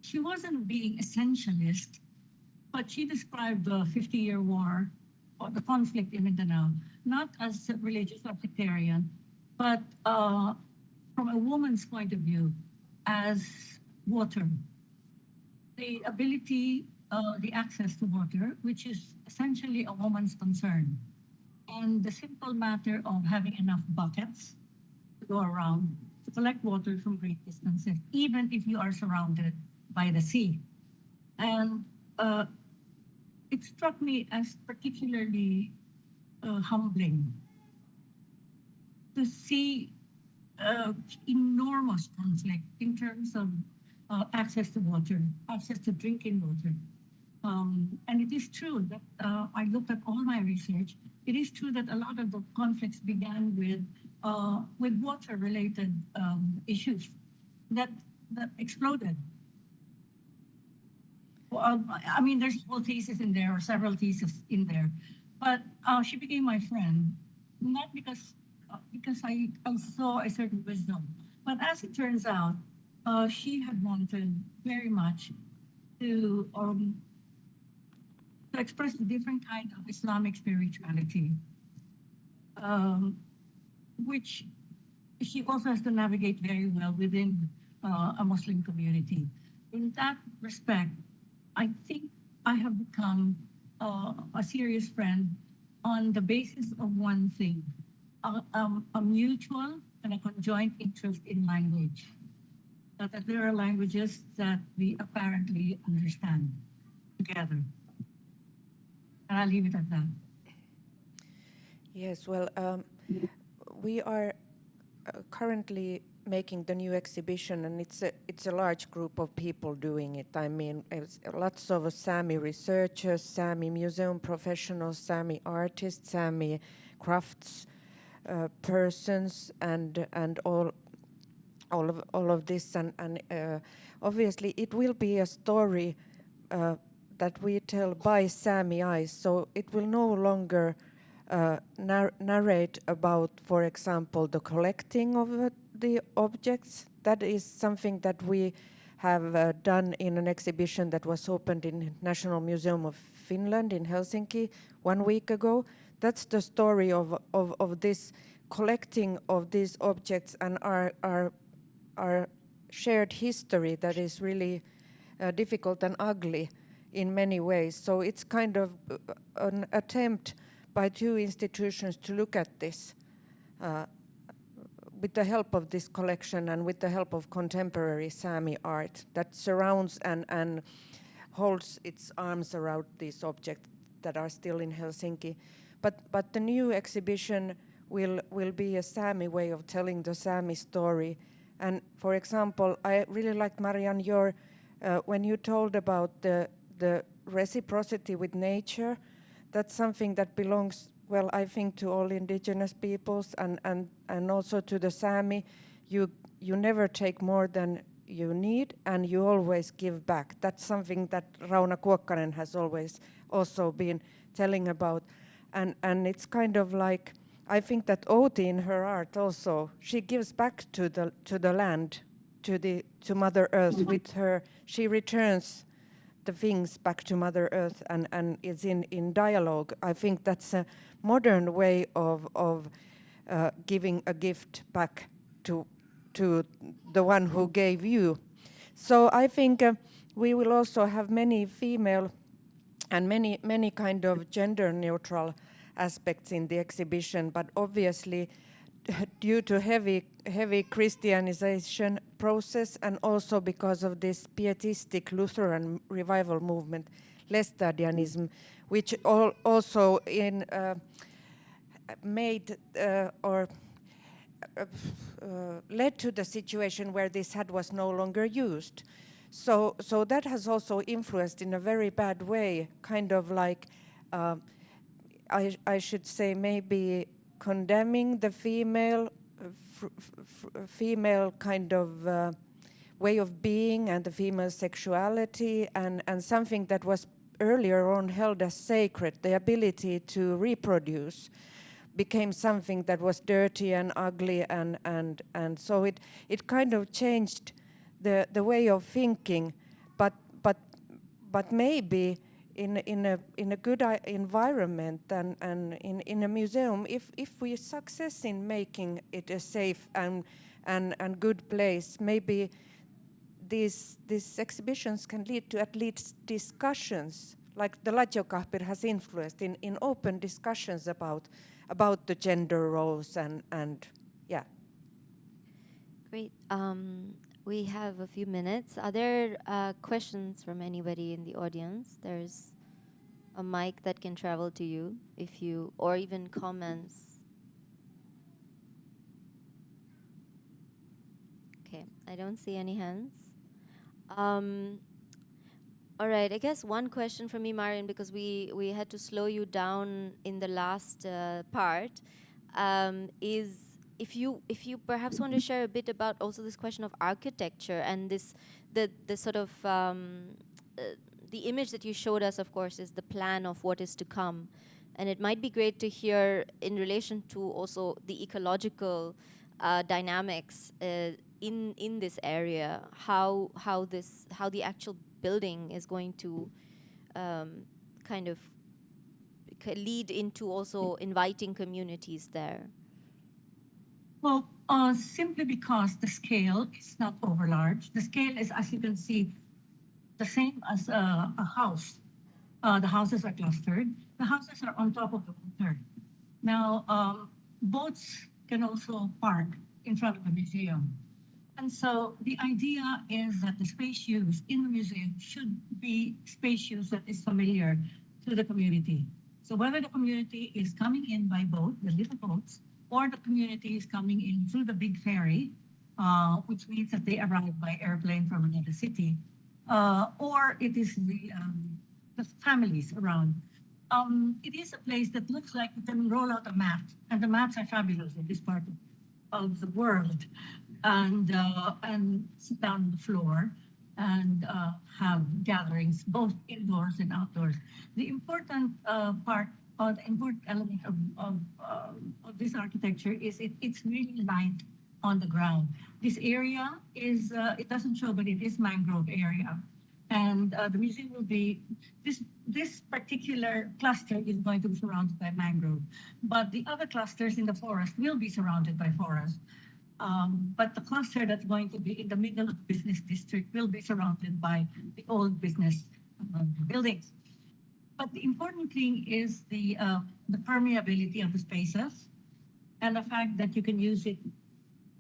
she wasn't being essentialist, but she described the 50-year war or the conflict in Mindanao, not as religious or sectarian, but from a woman's point of view, as water, the ability, the access to water, which is essentially a woman's concern. And the simple matter of having enough buckets to go around to collect water from great distances, even if you are surrounded by the sea. And uh, it struck me as particularly humbling to see enormous conflict in terms of access to water, access to drinking water. And it is true that I looked at all my research. It is true that a lot of the conflicts began with water-related issues that exploded. Well, I mean, there's a whole thesis in there, or several theses in there, but she became my friend, not because because I saw a certain wisdom. But as it turns out, she had wanted very much to um, to express a different kind of Islamic spirituality, um, which she also has to navigate very well within a Muslim community. In that respect, I think I have become a serious friend on the basis of one thing, a mutual and a conjoint interest in language. That there are languages that we apparently understand together. And I'll leave it at that. Yes, well, we are currently making the new exhibition, and it's a large group of people doing it. I mean, it's lots of Sami researchers, Sami museum professionals, Sami artists, Sami crafts persons, and all of this, and obviously it will be a story that we tell by Sami eyes. So it will no longer narrate about, for example, the collecting of the objects. That is something that we have done in an exhibition that was opened in National Museum of Finland in Helsinki 1 week ago. That's the story of this collecting of these objects and our shared history that is really difficult and ugly in many ways. So it's kind of an attempt by two institutions to look at this with the help of this collection and with the help of contemporary Sami art that surrounds and holds its arms around these objects that are still in Helsinki. But the new exhibition will be a Sami way of telling the Sami story. And for example, I really liked, Marianne, your when you told about the reciprocity with nature. That's something that belongs, well, I think, to all indigenous peoples and also to the Sami. You never take more than you need, and you always give back. That's something that Rauna Kuokkanen has always also been telling about. And it's kind of like, I think that Outi in her art also, she gives back to the land, to Mother Earth with her. She returns the things back to Mother Earth and is in dialogue. I think that's a modern way of giving a gift back to the one who gave you. So I think we will also have many female and many kind of gender neutral aspects in the exhibition, but obviously due to heavy Christianization process and also because of this pietistic Lutheran revival movement, Lestadianism, which also made or led to the situation where this hat was no longer used. So that has also influenced in a very bad way, kind of like, I should say, maybe condemning the female kind of way of being and the female sexuality and something that was earlier on held as sacred, the ability to reproduce, became something that was dirty and ugly, and so it kind of changed the way of thinking, but maybe in a good environment and in a museum, if we success in making it a safe and good place, maybe these exhibitions can lead to at least discussions, like the Lajiokahpir has influenced in open discussions about the gender roles and yeah. Great. We have a few minutes. Are there questions from anybody in the audience? There's a mic that can travel to you if you, or even comments. Okay, I don't see any hands. All right, I guess one question from me, Marian, because we had to slow you down in the last part, is if you perhaps want to share a bit about also this question of architecture and the sort of the image that you showed us, of course, is the plan of what is to come. And it might be great to hear in relation to also the ecological dynamics in this area, how the actual building is going to kind of lead into also inviting communities there. Well, simply because the scale is not over large. The scale is, as you can see, the same as a house. The houses are clustered. The houses are on top of the water. Now, boats can also park in front of the museum. And so the idea is that the space use in the museum should be space use that is familiar to the community. So whether the community is coming in by boat, the little boats, or the community is coming in through the big ferry, which means that they arrive by airplane from another city, or it is the families around. It is a place that looks like you can roll out a mat, and the mats are fabulous in this part of the world, and sit down on the floor and have gatherings both indoors and outdoors. The important part or the important element of this architecture is it's really light on the ground. This area is, it doesn't show, but it is mangrove area. And the museum will be, this particular cluster is going to be surrounded by mangrove, but the other clusters in the forest will be surrounded by forest. But the cluster that's going to be in the middle of the business district will be surrounded by the old business buildings. But the important thing is the permeability of the spaces and the fact that you can use it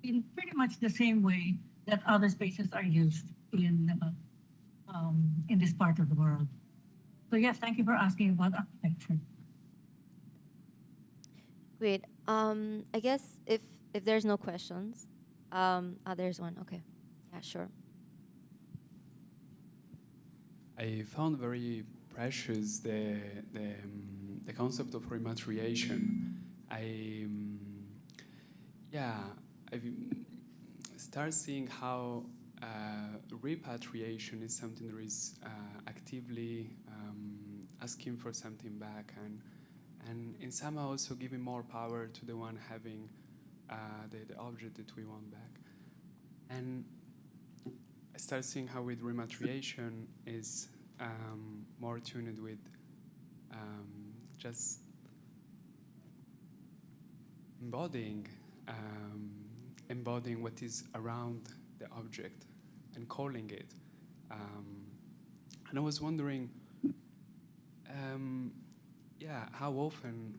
in pretty much the same way that other spaces are used in this part of the world. So yes, thank you for asking about architecture. Great. I guess if there's no questions, there's one. Okay. Yeah, sure. I found very precious the concept of rematriation. I start seeing how repatriation is something that is actively asking for something back, and in somehow also giving more power to the one having the object that we want back. And I start seeing how with rematriation is more tuned with just embodying what is around the object and calling it. And I was wondering, how often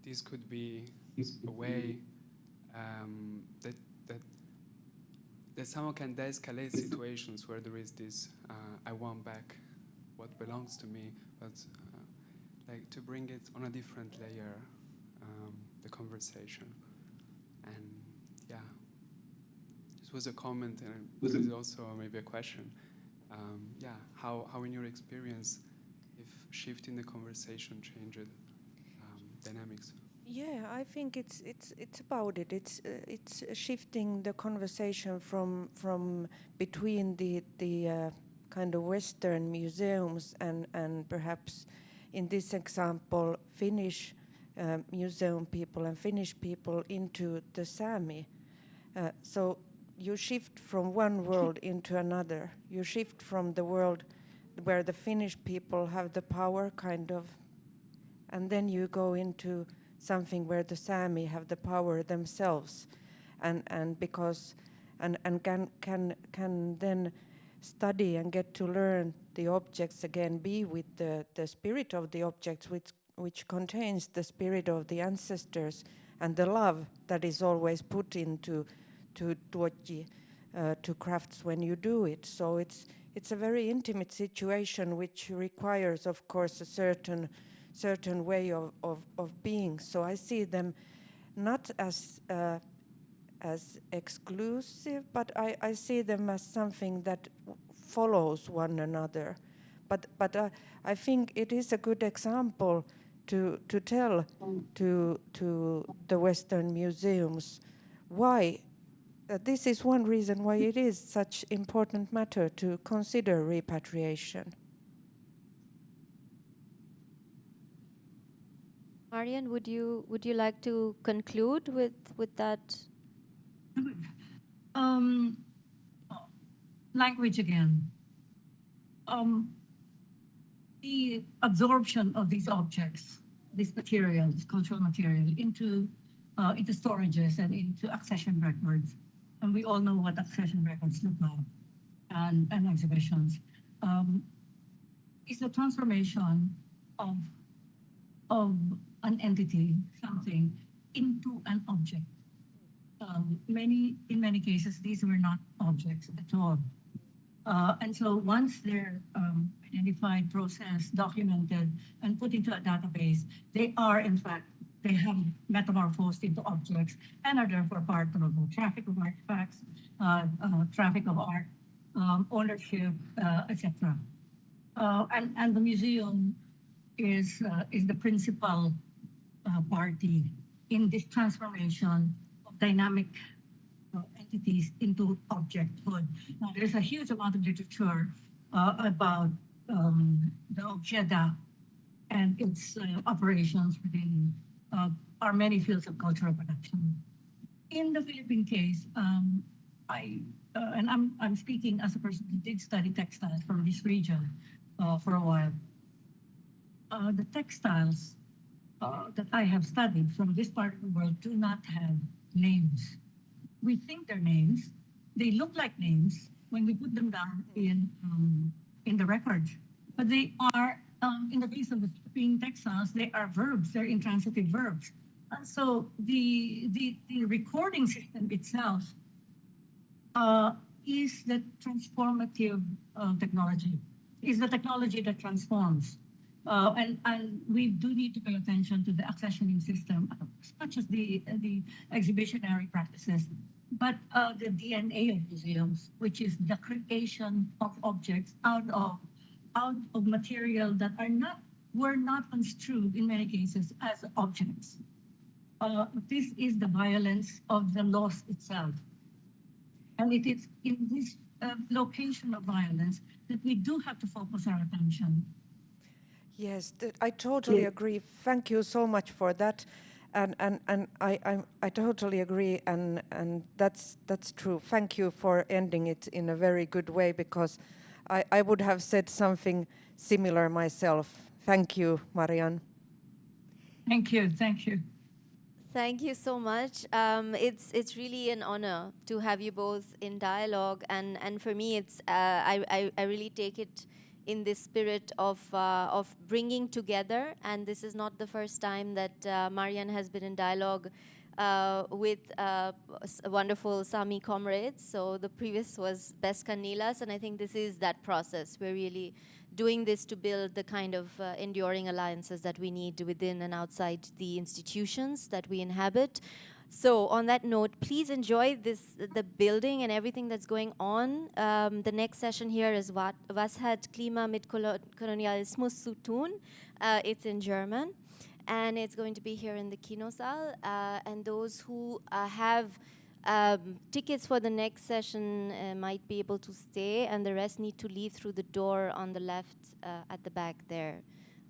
this could be a way that someone can de-escalate situations where there is this, I want back what belongs to me, but like to bring it on a different layer, the conversation. And this was a comment, and this is also maybe a question. How in your experience, if shifting the conversation changed dynamics? Yeah, I think it's about it. It's shifting the conversation from between the kind of Western museums and perhaps in this example Finnish museum people and Finnish people into the Sami. So you shift from one world into another. You shift from the world where the Finnish people have the power, kind of, and then you go into something where the Sami have the power themselves, and because and can then study and get to learn the objects again, be with the spirit of the objects, which contains the spirit of the ancestors and the love that is always put into tuoji, to crafts when you do it. So it's a very intimate situation which requires, of course, a certain way of being. So I see them not as exclusive, but I see them as something that follows one another. But I think it is a good example to tell to the Western museums why. This is one reason why it is such important matter to consider repatriation. Marian, would you like to conclude with that? Um, language again. The absorption of these objects, this material, this cultural material, into storages and into accession records. And we all know what accession records look like, and exhibitions. Is the transformation of of an entity, something, into an object. In many cases, these were not objects at all. And so once they're identified, processed, documented, and put into a database, they are, in fact, they have metamorphosed into objects and are therefore part of the traffic of artifacts, traffic of art, ownership, etc. And the museum is the principal party in this transformation of dynamic entities into objecthood. Now, there's a huge amount of literature about the Objeda and its operations within our many fields of cultural production. In the Philippine case, I'm speaking as a person who did study textiles from this region for a while. The textiles that I have studied from this part of the world do not have names. We think they're names. They look like names when we put them down in the records, but they are in the case of the Philippine textiles, they are verbs. They're intransitive verbs. And so the recording system itself is the transformative technology. Is the technology that transforms. And we do need to pay attention to the accessioning system as much as the exhibitionary practices, but the DNA of museums, which is the creation of objects out of material that were not construed in many cases as objects. This is the violence of the loss itself. And it is in this location of violence that we do have to focus our attention. Yes, I totally agree. Thank you so much for that. And I totally agree, and that's true. Thank you for ending it in a very good way, because I would have said something similar myself. Thank you, Marianne. Thank you. Thank you. Thank you so much. It's really an honor to have you both in dialogue, and for me, it's I really take it in this spirit of bringing together. And this is not the first time that Marianne has been in dialogue with wonderful Sami comrades. So the previous was Beskan Nilas, and I think this is that process. We're really doing this to build the kind of enduring alliances that we need within and outside the institutions that we inhabit. So on that note, please enjoy the building and everything that's going on. The next session here is Was hat Klima mit Kolonialismus zu tun? It's in German. And it's going to be here in the Kinosaal. And those who have tickets for the next session might be able to stay, and the rest need to leave through the door on the left at the back there.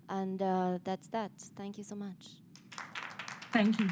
And that's that. Thank you so much. Thank you.